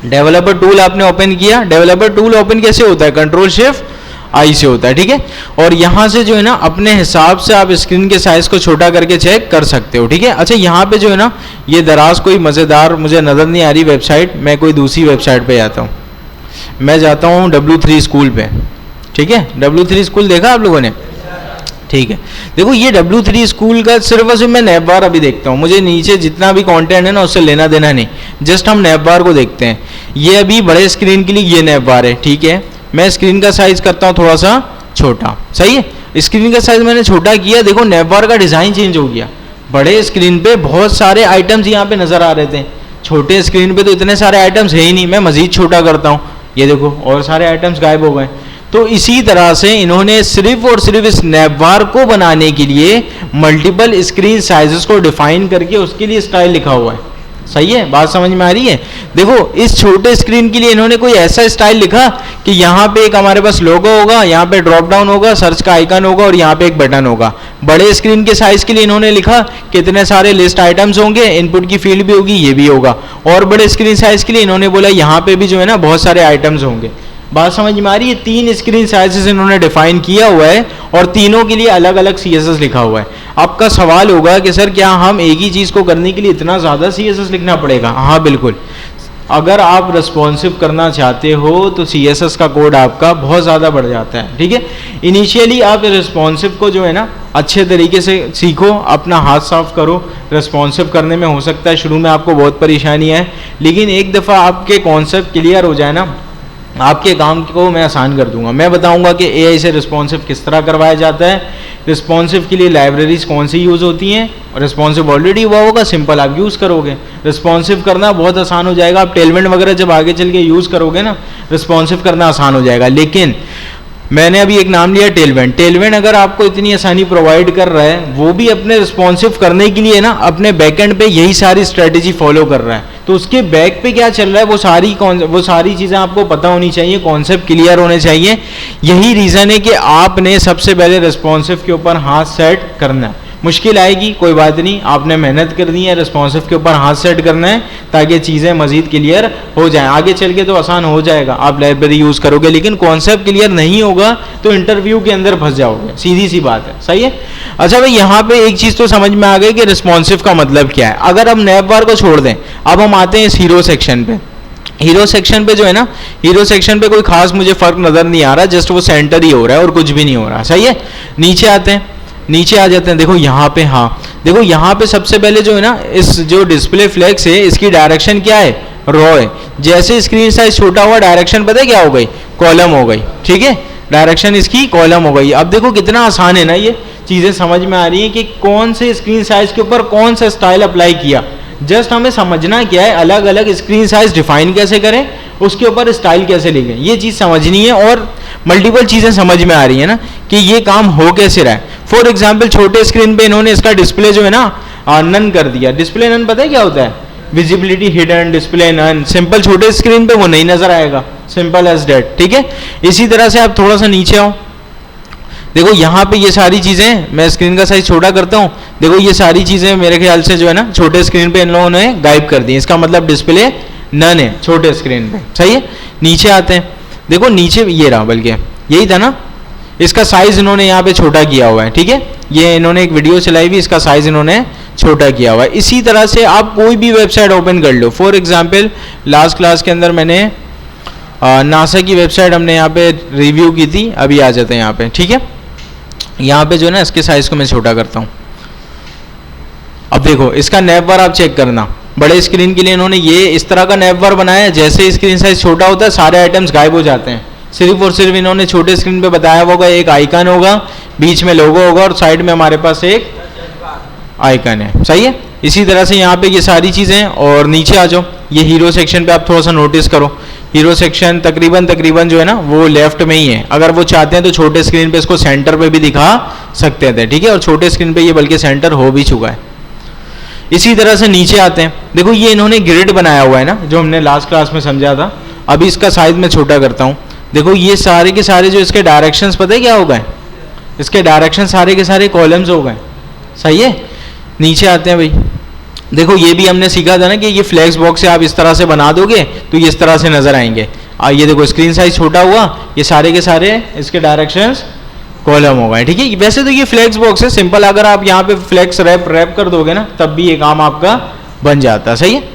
डेवलपर टूल आपने ओपन किया, डेवलपर टूल ओपन कैसे होता है, Ctrl+Shift+I से होता है, ठीक है। और यहाँ से जो है ना अपने हिसाब से आप स्क्रीन के साइज को छोटा करके चेक कर सकते हो, ठीक है। अच्छा, यहाँ पे जो है ना ये दराज कोई मज़ेदार मुझे नज़र नहीं आ रही वेबसाइट, मैं कोई दूसरी वेबसाइट पे जाता हूँ। मैं जाता हूँ W3 स्कूल पे, ठीक है। W3 स्कूल देखा आप लोगों ने, ठीक है। देखो ये W3 स्कूल का सिर्फ और सिर्फ मैं नैप बार अभी देखता हूँ, मुझे नीचे जितना भी कंटेंट है ना उससे लेना देना नहीं, जस्ट हम नैप बार को देखते हैं। ये अभी बड़े स्क्रीन के लिए ये नैप बार है, ठीक है। मैं स्क्रीन का साइज करता हूँ थोड़ा सा छोटा, सही है। स्क्रीन का साइज मैंने छोटा किया, देखो नैप बार का डिज़ाइन चेंज हो गया। बड़े स्क्रीन पे बहुत सारे आइटम्स यहाँ पे नज़र आ रहे थे, छोटे स्क्रीन पे तो इतने सारे आइटम्स है ही नहीं। मैं मज़ीद छोटा करता हूँ, ये देखो और सारे आइटम्स गायब हो गए। तो इसी तरह से इन्होंने सिर्फ और सिर्फ इस नैप बार को बनाने के लिए मल्टीपल स्क्रीन साइजेस को डिफाइन करके उसके लिए स्टाइल लिखा हुआ है, सही है। बात समझ में आ रही है। देखो इस छोटे स्क्रीन के लिए इन्होंने कोई ऐसा स्टाइल लिखा कि यहाँ पे एक हमारे पास लोगो होगा, यहाँ पे ड्रॉप डाउन होगा, सर्च का आइकन होगा और यहाँ पे एक बटन होगा। बड़े स्क्रीन के साइज के लिए इन्होंने लिखा कितने सारे लिस्ट आइटम्स होंगे, इनपुट की फील्ड भी होगी, ये भी होगा। और बड़े स्क्रीन साइज के लिए इन्होंने बोला यहाँ पे भी जो है ना बहुत सारे आइटम्स होंगे। बात समझ में आ रही है। 3 स्क्रीन साइजेस इन्होंने डिफाइन किया हुआ है और तीनों के लिए अलग अलग CSS लिखा हुआ है। आपका सवाल होगा कि सर क्या हम एक ही चीज़ को करने के लिए इतना ज़्यादा CSS लिखना पड़ेगा? हाँ बिल्कुल। अगर आप रिस्पॉन्सिव करना चाहते हो तो CSS का कोड आपका बहुत ज़्यादा बढ़ जाता है, ठीक है। इनिशियली आप रिस्पॉन्सिव को जो है ना अच्छे तरीके से सीखो, अपना हाथ साफ करो। रिस्पॉन्सिव करने में हो सकता है शुरू में आपको बहुत परेशानी है, लेकिन एक दफ़ा आपके कॉन्सेप्ट क्लियर हो जाए ना, आपके काम को मैं आसान कर दूंगा। मैं बताऊंगा कि AI से रिस्पॉन्सिव किस तरह करवाया जाता है, रिस्पॉन्सिव के लिए लाइब्रेरीज कौन सी यूज़ होती हैं, और रिस्पॉन्सिव ऑलरेडी हुआ होगा, सिंपल आप यूज़ करोगे, रिस्पॉन्सिव करना बहुत आसान हो जाएगा। आप टेलमेंट वगैरह जब आगे चल के यूज़ करोगे ना, रिस्पॉन्सिव करना आसान हो जाएगा। लेकिन मैंने अभी एक नाम लिया टेलमेंट। टेलमेंट अगर आपको इतनी आसानी प्रोवाइड कर रहा है, वो भी अपने रिस्पॉन्सिव करने के लिए ना अपने बैकएंड पे यही सारी स्ट्रेटेजी फॉलो कर रहा है। तो उसके बैक पे क्या चल रहा है वो सारी चीज़ें आपको पता होनी चाहिए, कॉन्सेप्ट क्लियर होने चाहिए। यही रीज़न है कि आपने सबसे पहले रिस्पॉन्सिव के ऊपर हाथ सेट करना है। मुश्किल आएगी कोई बात नहीं, आपने मेहनत करनी है, रिस्पॉन्सिव के ऊपर हाथ सेट करना है ताकि चीज़ें मजीद क्लियर हो जाएं। आगे चल के तो आसान हो जाएगा, आप लाइब्रेरी यूज़ करोगे, लेकिन कॉन्सेप्ट क्लियर नहीं होगा तो इंटरव्यू के अंदर फंस जाओगे, सीधी सी बात है। सही है। अच्छा भाई, यहाँ पे एक चीज़ तो समझ में आ गई कि रिस्पॉन्सिव का मतलब क्या है। अगर हम नैव बार को छोड़ दें, अब हम आते हैं इस हीरो सेक्शन पे। हीरो सेक्शन पे जो है ना, हीरो सेक्शन पे कोई खास मुझे फर्क नज़र नहीं आ रहा, जस्ट वो सेंटर ही हो रहा है और कुछ भी नहीं हो रहा। सही है। नीचे आते हैं, नीचे आ जाते हैं। देखो यहाँ पे, हाँ देखो यहाँ पे सबसे पहले जो है ना, इस जो डिस्प्ले फ्लेक्स है इसकी डायरेक्शन क्या है, रो है। जैसे स्क्रीन साइज छोटा हुआ, डायरेक्शन पता है क्या हो गई, कॉलम हो गई। ठीक है, डायरेक्शन इसकी कॉलम हो गई। अब देखो कितना आसान है ना, ये चीज़ें समझ में आ रही है कि कौन से स्क्रीन साइज के ऊपर कौन सा स्टाइल अप्लाई किया। जस्ट हमें समझना क्या है, अलग अलग स्क्रीन साइज डिफाइन कैसे करें, उसके ऊपर स्टाइल कैसे लिखें, ये चीज़ समझनी है। और मल्टीपल चीज़ें समझ में आ रही है ना कि ये काम हो कैसे रहा है। फॉर एग्जाम्पल छोटे स्क्रीन पे इन्होंने इसका डिस्प्ले जो है ना नन कर दिया। डिस्प्ले नन पता है क्या होता है, visibility hidden, display none. Simple छोटे स्क्रीन पे वो नहीं नजर आएगा, सिंपल एज डेट। ठीक है। इसी तरह से आप थोड़ा सा नीचे आओ, देखो यहाँ पे ये सारी चीज़ें, मैं स्क्रीन का साइज छोटा करता हूँ, देखो ये सारी चीज़ें मेरे ख्याल से जो है ना छोटे स्क्रीन पे इन लोगों ने गायब कर दी। इसका मतलब डिस्प्ले नन है छोटे स्क्रीन पे। सही है। नीचे आते हैं, देखो नीचे ये रहा, बल्कि यही था ना, इसका साइज इन्होंने यहाँ पे छोटा किया हुआ है। ठीक है, ये इन्होंने एक वीडियो चलाई हुई, इसका साइज इन्होंने छोटा किया हुआ है। इसी तरह से आप कोई भी वेबसाइट ओपन कर लो। फॉर एग्जाम्पल लास्ट क्लास के अंदर मैंने नासा की वेबसाइट हमने यहाँ पे रिव्यू की थी, अभी आ जाते हैं यहाँ पे। ठीक है, यहाँ पे जो है ना इसके साइज को मैं छोटा करता हूँ। अब देखो इसका नैव बार आप चेक करना, बड़े स्क्रीन के लिए इन्होंने ये इस तरह का नैव बार बनाया है, जैसे स्क्रीन साइज छोटा होता है सारे आइटम्स गायब हो जाते हैं। सिर्फ और सिर्फ इन्होंने छोटे स्क्रीन पे बताया होगा, एक आइकन होगा, बीच में लोगो होगा और साइड में हमारे पास एक आइकन है। सही है। इसी तरह से यहाँ पे ये सारी चीज़ें। और नीचे आ जाओ, ये हीरो सेक्शन पे आप थोड़ा सा नोटिस करो, हीरो सेक्शन तकरीबन जो है ना वो लेफ्ट में ही है। अगर वो चाहते हैं तो छोटे स्क्रीन पे इसको सेंटर पे भी दिखा सकते थे। ठीक है, और छोटे स्क्रीन पे ये बल्कि सेंटर हो भी चुका है। इसी तरह से नीचे आते हैं, देखो ये इन्होंने ग्रिड बनाया हुआ है ना, जो हमने लास्ट क्लास में समझा था। अभी इसका साइज मैं छोटा करता हूँ। देखो ये सारे के सारे जो इसके डायरेक्शंस पता है क्या हो गए, इसके डायरेक्शन सारे के सारे कॉलम्स हो गए। सही है। नीचे आते हैं भाई, देखो ये भी हमने सीखा था ना कि ये फ्लैक्स बॉक्स से आप इस तरह से बना दोगे तो ये इस तरह से नजर आएंगे। ये देखो स्क्रीन साइज छोटा हुआ, ये सारे के सारे इसके डायरेक्शंस कॉलम हो गए। ठीक है, वैसे तो ये फ्लैक्स बॉक्स है सिंपल, अगर आप यहाँ पे फ्लैक्स रैप कर दोगे ना तब भी ये काम आपका बन जाता है। सही है।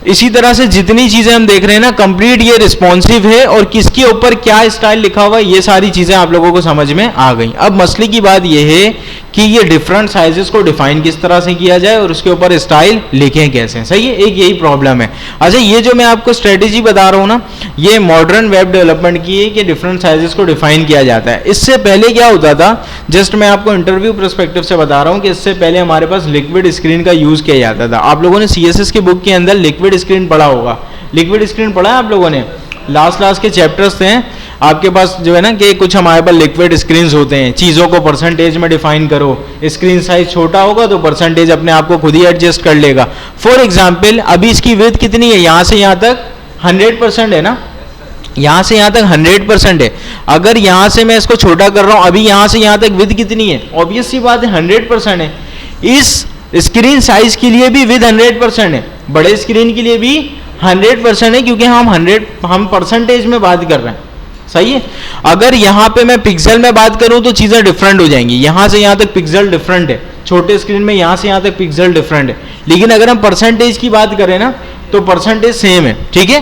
इसी तरह से जितनी चीजें हम देख रहे हैं ना, कंप्लीट ये रिस्पॉन्सिव है और किसके ऊपर क्या स्टाइल लिखा हुआ है, ये सारी चीजें आप लोगों को समझ में आ गई। अब मसले की बात ये है कि ये डिफरेंट साइजेस को डिफाइन किस तरह से किया जाए और उसके ऊपर स्टाइल लिखें कैसे। सही है, एक यही प्रॉब्लम है। अच्छा, ये जो मैं आपको स्ट्रेटेजी बता रहा हूँ ना, ये मॉडर्न वेब डेवलपमेंट की है कि डिफरेंट साइजेस को डिफाइन किया जाता है। इससे पहले क्या होता था, जस्ट मैं आपको इंटरव्यू पर्सपेक्टिव से बता रहा हूँ कि इससे पहले हमारे पास लिक्विड स्क्रीन का यूज किया जाता था। आप लोगों ने CSS की बुक के अंदर लिक्विड स्क्रीन पढ़ा होगा। लिक्विड स्क्रीन पढ़ा है आप लोगों ने, लास्ट के चैप्टर्स थे आपके पास जो है ना कि कुछ हमारे पास लिक्विड स्क्रीन्स होते हैं, चीज़ों को परसेंटेज में डिफाइन करो, स्क्रीन साइज छोटा होगा तो परसेंटेज अपने आप को खुद ही एडजस्ट कर लेगा। फॉर एग्जाम्पल अभी इसकी विड्थ कितनी है, यहाँ से यहाँ तक 100% है ना, यहाँ से यहाँ तक 100% है। अगर यहाँ से मैं इसको छोटा कर रहा हूँ, अभी यहाँ से यहाँ तक विड्थ कितनी है, ऑब्वियस सी बात है 100% है। इस स्क्रीन साइज के लिए भी विड्थ 100% है, बड़े स्क्रीन के लिए भी 100% है, क्योंकि हम परसेंटेज में बात कर रहे हैं। सही है। अगर यहाँ पे मैं पिक्सल में बात करूं तो चीज़ें डिफरेंट हो जाएंगी, यहाँ से यहाँ तक पिक्सल डिफरेंट है, छोटे स्क्रीन में यहाँ से यहाँ तक पिक्सल डिफरेंट है। लेकिन अगर हम परसेंटेज की बात करें ना तो परसेंटेज सेम है। ठीक है,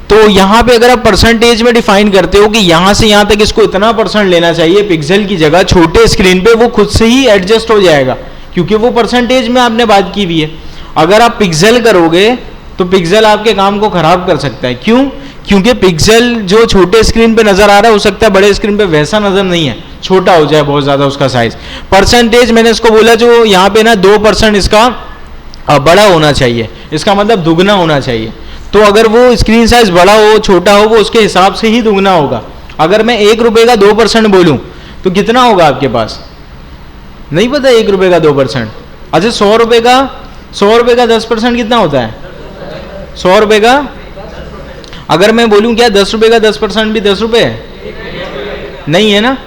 तो यहाँ पे अगर आप परसेंटेज में डिफाइन करते हो कि यहाँ से यहाँ तक इसको इतना % लेना चाहिए पिक्सल की जगह, छोटे स्क्रीन पे वो खुद से ही एडजस्ट हो जाएगा, क्योंकि वो परसेंटेज में आपने बात की हुई है। अगर आप पिक्सल करोगे तो पिक्सल आपके काम को खराब कर सकता है। क्यों? क्योंकि पिक्सल जो छोटे स्क्रीन पे नजर आ रहा है हो सकता है बड़े स्क्रीन पे वैसा नजर नहीं है, छोटा हो जाए बहुत ज्यादा उसका साइज। परसेंटेज मैंने इसको बोला जो यहाँ पे ना 2% इसका बड़ा होना चाहिए, इसका मतलब दुगना होना चाहिए। तो अगर वो स्क्रीन साइज बड़ा हो छोटा हो वो उसके हिसाब से ही दुगना होगा। अगर मैं 1 रुपए का 2% बोलूं तो कितना होगा आपके पास, नहीं पता 1 रुपए का 2%। अच्छा 100 रुपए का 100 रुपए का 10% कितना होता है? 100 रुपए का, अगर मैं बोलूं क्या 10 रुपए का 10% भी 10 रुपए नहीं है ना?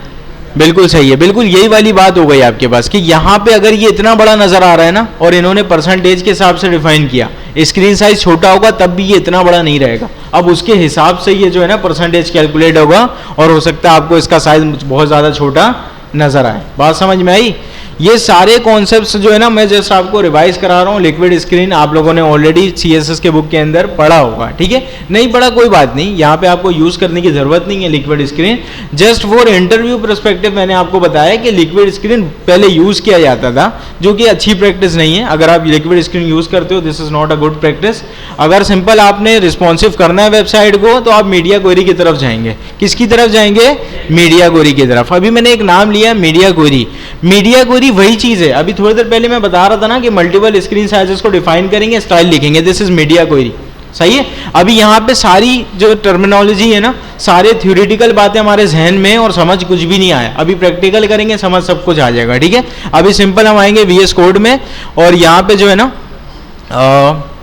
बिल्कुल सही है, बिल्कुल यही वाली बात हो गई आपके पास कि यहाँ पे अगर ये इतना बड़ा नजर आ रहा है ना, और इन्होंने परसेंटेज के हिसाब से डिफाइन किया, स्क्रीन साइज छोटा होगा तब भी ये इतना बड़ा नहीं रहेगा। अब उसके हिसाब से ये जो है ना परसेंटेज कैलकुलेट होगा, और हो सकता है आपको इसका साइज बहुत ज़्यादा छोटा नजर आए। बात समझ में आई? ये सारे कॉन्सेप्ट्स जो है ना मैं जस्ट आपको रिवाइज करा रहा हूँ। लिक्विड स्क्रीन आप लोगों ने ऑलरेडी CSS के बुक के अंदर पढ़ा होगा, ठीक है? नहीं पढ़ा कोई बात नहीं, यहाँ पे आपको यूज करने की जरूरत नहीं है liquid screen. Just for interview perspective मैंने आपको बताया कि लिक्विड स्क्रीन पहले यूज किया जाता था, जो कि अच्छी प्रैक्टिस नहीं है। अगर आप लिक्विड स्क्रीन यूज करते हो, this is not a good practice. अगर सिंपल आपने रिस्पॉन्सिव करना है वेबसाइट को, तो आप मीडिया क्वेरी की तरफ जाएंगे। किसकी तरफ जाएंगे? मीडिया क्वेरी की तरफ। अभी मैंने एक नाम लिया मीडिया क्वेरी। मीडिया क्वेरी वही चीज है, अभी थोड़ी देर पहले मैं बता रहा था ना कि मल्टीपल स्क्रीन साइजेस को डिफाइन करेंगे, स्टाइल लिखेंगे, दिस इज मीडिया क्वेरी। सही है? अभी यहाँ पे सारी जो टर्मिनोलॉजी है ना, सारे थ्योरेटिकल बातें हमारे जहन में और समझ कुछ भी नहीं आया। अभी प्रैक्टिकल करेंगे, समझ सब कुछ आ जाएगा, ठीक है? अभी सिंपल हम आएंगे VS कोड में, और यहाँ पे जो है ना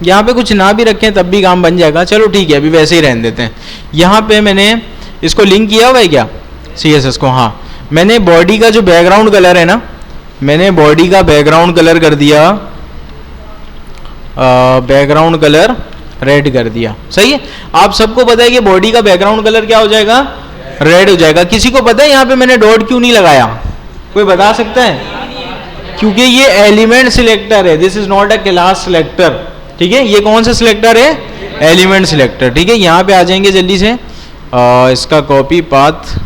यहाँ पे कुछ ना भी रखें तब भी काम बन जाएगा। चलो ठीक है, अभी वैसे ही रहने देते हैं। यहाँ पे मैंने इसको लिंक किया हुआ है क्या CSS को? हाँ, मैंने बॉडी का जो बैकग्राउंड कलर है ना, मैंने बॉडी का बैकग्राउंड कलर कर दिया, बैकग्राउंड कलर रेड कर दिया। सही है? आप सबको पता है कि बॉडी का बैकग्राउंड कलर क्या हो जाएगा? रेड हो जाएगा। किसी को पता है यहाँ पे मैंने डॉट क्यों नहीं लगाया? कोई बता सकता है? क्योंकि ये एलिमेंट सिलेक्टर है, this is not a class selector, ठीक है? ये कौन सा सिलेक्टर है? एलिमेंट सिलेक्टर, ठीक है? यहाँ पे आ जाएंगे जल्दी से, इसका कॉपी पाथ,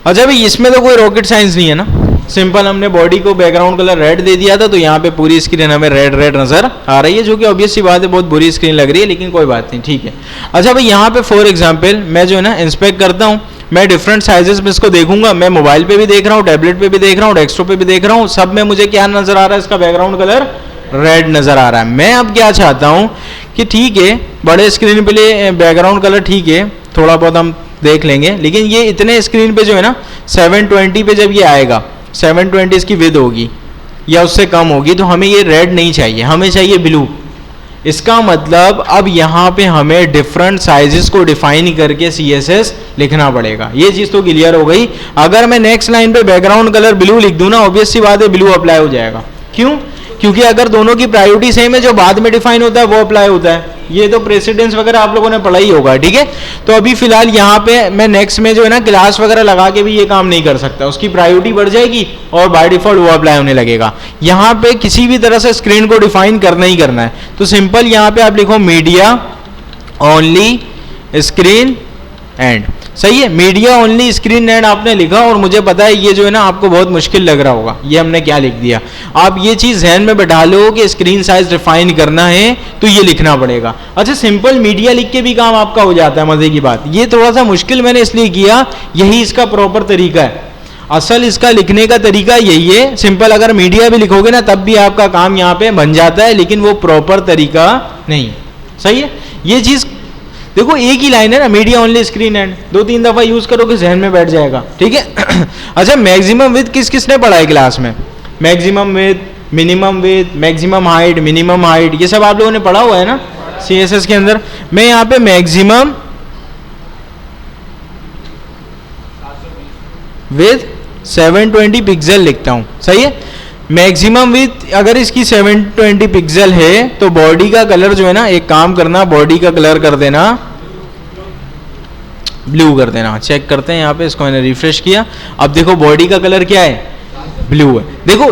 अच्छा भाई इसमें तो कोई रॉकेट साइंस नहीं है ना, सिंपल हमने बॉडी को बैकग्राउंड कलर रेड दे दिया था, तो यहाँ पे पूरी स्क्रीन हमें रेड रेड नजर आ रही है, जो कि ऑब्वियस सी बात है, बहुत बुरी स्क्रीन लग रही है, लेकिन कोई बात नहीं, ठीक है। अच्छा भाई यहाँ पे फॉर एग्जांपल मैं जो है ना इंस्पेक्ट करता हूँ, मैं डिफरेंट साइजेस में इसको देखूंगा, मैं मोबाइल पे भी देख रहा हूँ, टैबलेट पे भी देख रहा हूँ, डेस्कटॉप पे भी देख रहा हूँ, सब में मुझे क्या नजर आ रहा है? इसका बैकग्राउंड कलर रेड नजर आ रहा है। मैं अब क्या चाहता हूँ कि ठीक है बड़े स्क्रीन पे लिए बैकग्राउंड कलर ठीक है, थोड़ा बहुत हम देख लेंगे, लेकिन ये इतने स्क्रीन पे जो है ना 720 पे जब ये आएगा, 720 इसकी विड्थ होगी या उससे कम होगी, तो हमें ये रेड नहीं चाहिए, हमें चाहिए ब्लू। इसका मतलब अब यहाँ पे हमें डिफरेंट साइजेस को डिफाइन करके CSS लिखना पड़ेगा। ये चीज़ तो क्लियर हो गई। अगर मैं नेक्स्ट लाइन पे बैकग्राउंड कलर ब्लू लिख दूं ना, ऑब्वियस सी बात है ब्लू अप्लाई हो जाएगा। क्यों? क्योंकि अगर दोनों की प्रायोरिटी सेम है, जो बाद में डिफाइन होता है वो अप्लाई होता है। ये तो प्रेसिडेंस वगैरह आप लोगों ने पढ़ा ही होगा, ठीक है? तो अभी फिलहाल यहाँ पे मैं नेक्स्ट में जो है ना क्लास वगैरह लगा के भी ये काम नहीं कर सकता, उसकी प्रायोरिटी बढ़ जाएगी और बाय डिफॉल्ट वो अप्लाई होने लगेगा। यहाँ पे किसी भी तरह से स्क्रीन को डिफाइन करना ही करना है, तो सिंपल यहाँ पे आप लिखो मीडिया ओनली स्क्रीन एंड। सही है? मीडिया ओनली स्क्रीन एंड आपने लिखा, और मुझे पता है ये जो है ना आपको बहुत मुश्किल लग रहा होगा, ये हमने क्या लिख दिया। आप ये चीज जहन में बैठा लो कि स्क्रीन साइज डिफाइन करना है तो ये लिखना पड़ेगा। अच्छा सिंपल मीडिया लिख के भी काम आपका हो जाता है, मजे की बात। ये थोड़ा सा मुश्किल मैंने इसलिए किया, यही इसका प्रॉपर तरीका है, असल इसका लिखने का तरीका यही है। सिंपल अगर मीडिया भी लिखोगे ना तब भी आपका काम यहाँ पे बन जाता है, लेकिन वो प्रॉपर तरीका नहीं। सही है? ये चीज देखो, एक ही लाइन है ना, मीडिया ओनली स्क्रीन एंड, 2-3 दफा यूज करोगे जहन में बैठ जाएगा, ठीक है? अच्छा मैक्सिमम विड्थ किसने पढ़ा है क्लास में? Maximum width, minimum width, maximum height, minimum height, ये सब आप लोगों ने पढ़ा हुआ है ना CSS के अंदर। मैं यहाँ पे मैक्सिमम विथ 720 पिक्सल लिखता हूँ। सही है? मैक्सिमम विथ अगर इसकी 720 पिक्सल है, तो बॉडी का कलर जो है ना, एक काम करना, बॉडी का कलर कर देना ब्लू कर देना। चेक करते हैं यहाँ पे, इसको मैंने रिफ्रेश किया, अब देखो बॉडी का कलर क्या है? ब्लू है। देखो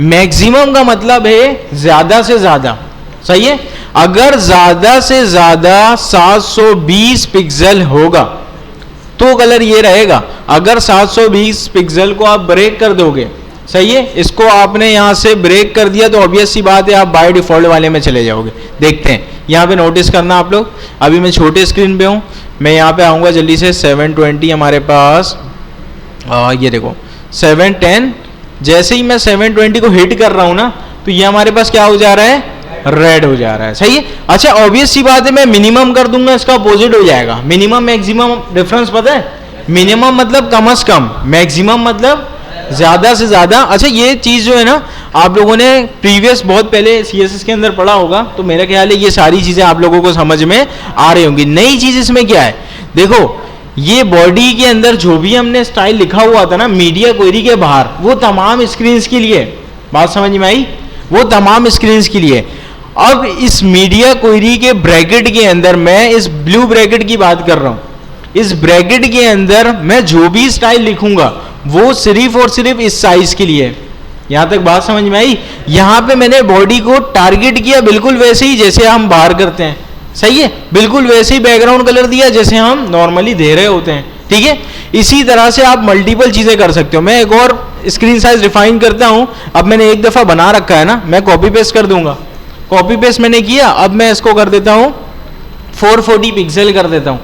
मैक्सिमम का मतलब है ज्यादा से ज्यादा। सही है? अगर ज्यादा से ज्यादा 720 पिक्सल होगा तो कलर ये रहेगा। अगर 720 पिक्सल को आप ब्रेक कर दोगे, सही है, इसको आपने यहां से ब्रेक कर दिया, तो ऑब्वियस सी बात है आप बाय डिफॉल्ट वाले में चले जाओगे। देखते हैं यहाँ पे, नोटिस करना आप लोग, अभी मैं छोटे स्क्रीन पे हूँ, मैं यहाँ पे आऊँगा जल्दी से, 720 हमारे पास, ये देखो 710, जैसे ही मैं 720 को हिट कर रहा हूँ ना, तो ये हमारे पास क्या हो जा रहा है? रेड हो जा रहा है। सही है? अच्छा ऑब्वियस सी बात है, मैं मिनिमम कर दूंगा, इसका अपोजिट हो जाएगा। मिनिमम मैक्सिमम डिफरेंस पता है? मिनिमम मतलब कम से कम, मैक्सिमम मतलब ज़्यादा से ज़्यादा। अच्छा ये चीज़ जो है ना आप लोगों ने प्रीवियस बहुत पहले CSS के अंदर पढ़ा होगा, तो मेरा ख्याल है ये सारी चीज़ें आप लोगों को समझ में आ रही होंगी। नई चीज़ इसमें क्या है, देखो ये बॉडी के अंदर जो भी हमने स्टाइल लिखा हुआ था ना मीडिया क्वेरी के बाहर, वो तमाम स्क्रीन्स के लिए, बात समझ में आई, वो तमाम स्क्रीन्स के लिए। अब इस मीडिया क्वेरी के ब्रैकेट के अंदर मैं इस ब्लू ब्रैकेट की बात कर रहा हूँ, इस ब्रैकेट के अंदर मैं जो भी स्टाइल लिखूंगा वो सिर्फ और सिर्फ इस साइज के लिए। यहां तक बात समझ में आई। यहां पे मैंने बॉडी को टारगेट किया बिल्कुल वैसे ही जैसे हम बाहर करते हैं, सही है, बिल्कुल वैसे ही बैकग्राउंड कलर दिया जैसे हम नॉर्मली दे रहे होते हैं, ठीक है। इसी तरह से आप मल्टीपल चीजें कर सकते हो। मैं एक और स्क्रीन साइज डिफाइन करता हूं। अब मैंने एक दफा बना रखा है ना, मैं कॉपी पेस्ट कर दूंगा, कॉपी पेस्ट मैंने किया, अब मैं इसको कर देता हूं 440 पिक्सल कर देता हूं,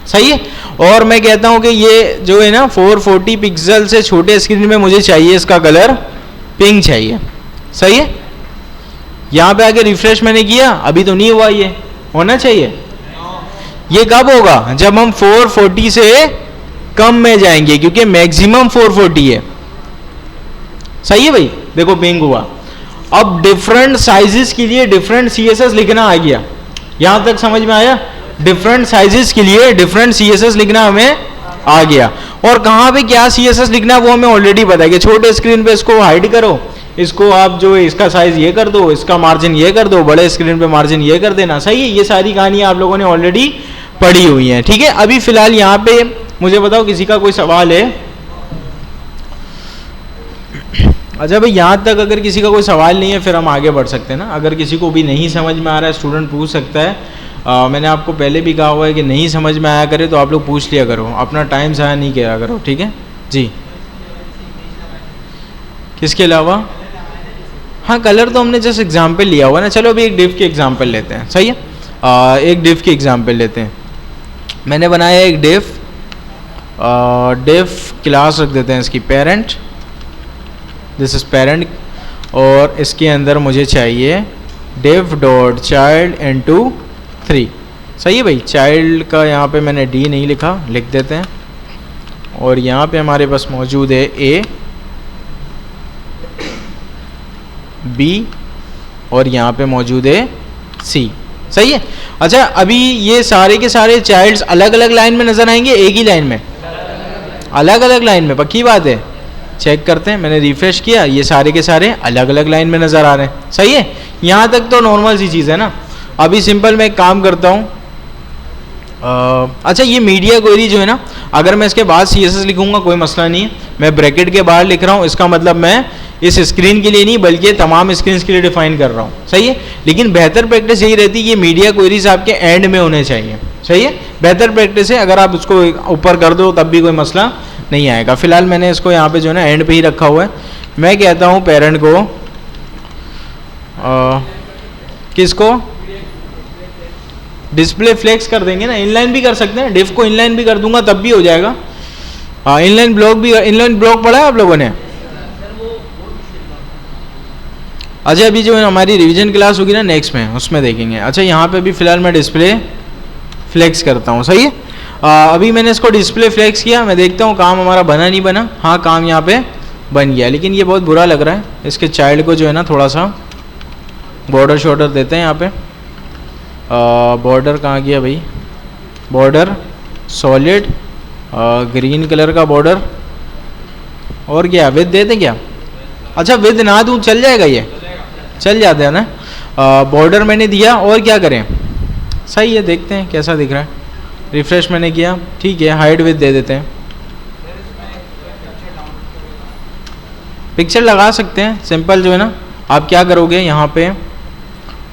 सही है। और मैं कहता हूं कि ये जो है ना 440 पिक्सल से छोटे स्क्रीन में मुझे चाहिए इसका कलर पिंक चाहिए, सही है। यहां पे आके रिफ्रेश मैंने किया, अभी तो नहीं हुआ, ये होना चाहिए। ये कब होगा, जब हम 440 से कम में जाएंगे, क्योंकि मैक्सिमम 440 है, सही है भाई। देखो पिंक हुआ। अब डिफरेंट साइजेस के लिए डिफरेंट CSS लिखना आ गया, यहां तक समझ में आया। डिफरेंट साइजेस के लिए डिफरेंट CSS लिखना हमें आ गया। और कहां पे क्या CSS लिखना है वो हमें ऑलरेडी पता है कि छोटे स्क्रीन पे इसको हाइड करो, इसको आप जो है इसका साइज ये कर दो, इसका मार्जिन ये कर दो, बड़े स्क्रीन पे मार्जिन ये कर देना, सही है। ये सारी कहानियां आप लोगों ने ऑलरेडी पढ़ी हुई हैं, ठीक है। अभी फिलहाल यहाँ पे मुझे बताओ किसी का कोई सवाल है। अच्छा भाई यहाँ तक अगर किसी का कोई सवाल नहीं है फिर हम आगे बढ़ सकते हैं ना। अगर किसी को भी नहीं समझ में आ रहा है स्टूडेंट पूछ सकता है। मैंने आपको पहले भी कहा हुआ है कि नहीं समझ में आया करे तो आप लोग पूछ लिया करो, अपना टाइम ज़ाया नहीं किया करो, ठीक है जी। किसके अलावा, हाँ कलर तो हमने जस्ट एग्जाम्पल लिया हुआ ना। चलो अभी एक डिव की एग्जाम्पल लेते हैं, सही है। एक डिव की एग्जाम्पल लेते हैं। मैंने बनाया एक डिव, डिव क्लास रख देते हैं इसकी पेरेंट, दिस इज पेरेंट, और इसके अंदर मुझे चाहिए डिव डॉट चाइल्ड इनटू 3, सही है भाई। चाइल्ड का यहाँ पे मैंने D नहीं लिखा, लिख देते हैं। और यहाँ पे हमारे पास मौजूद है A, B और यहाँ पे मौजूद है C, सही है। अच्छा अभी ये सारे के सारे चाइल्ड्स अलग अलग लाइन में नजर आएंगे, एक ही लाइन में, अलग अलग लाइन में, पक्की बात है। चेक करते हैं, मैंने रिफ्रेश किया, ये सारे के सारे अलग अलग लाइन में नजर आ रहे हैं, सही है। यहाँ तक तो नॉर्मल सी चीज़ है ना। अभी सिंपल मैं एक काम करता हूँ। अच्छा ये मीडिया क्वेरी जो है ना, अगर मैं इसके बाद CSS लिखूंगा कोई मसला नहीं है, मैं ब्रैकेट के बाहर लिख रहा हूँ, इसका मतलब मैं इस स्क्रीन के लिए नहीं बल्कि तमाम स्क्रीन के लिए डिफाइन कर रहा हूँ, सही है। लेकिन बेहतर प्रैक्टिस यही रहती है कि मीडिया क्वेरीज आपके एंड में होने चाहिए, सही है। बेहतर प्रैक्टिस है, अगर आप उसको ऊपर कर दो तब भी कोई मसला नहीं आएगा। फिलहाल मैंने इसको यहाँ पे जो है ना एंड पे ही रखा हुआ है। मैं कहता हूँ पेरेंट को, किसको, डिस्प्ले फ्लेक्स कर देंगे ना, इनलाइन भी कर सकते हैं, डिफ को इनलाइन भी कर दूंगा तब भी हो जाएगा। हाँ इनलाइन ब्लॉक भी, इनलाइन ब्लॉक पढ़ा है आप लोगों ने। अच्छा अभी जो है हमारी रिवीजन क्लास होगी ना नेक्स्ट में, उसमें देखेंगे। अच्छा यहाँ पे भी फिलहाल मैं डिस्प्ले फ्लेक्स करता हूँ, सही है। अभी मैंने इसको डिस्प्ले फ्लेक्स किया, मैं देखता हूँ काम हमारा बना नहीं बना। हाँ काम यहाँ पे बन गया, लेकिन ये बहुत बुरा लग रहा है। इसके चाइल्ड को जो है ना थोड़ा सा बॉर्डर शॉर्डर देते हैं यहाँ पे। बॉर्डर कहाँ गया भाई, बॉर्डर सॉलिड ग्रीन कलर का बॉर्डर, और क्या विद दे दें क्या। अच्छा विद ना दूँ चल जाएगा, ये चल जाता है ना। बॉर्डर मैंने दिया, और क्या करें, सही है, देखते हैं कैसा दिख रहा है। रिफ्रेश मैंने किया, ठीक है। हाइड विद दे देते हैं, पिक्चर लगा सकते हैं सिंपल जो है ना। आप क्या करोगे यहाँ पे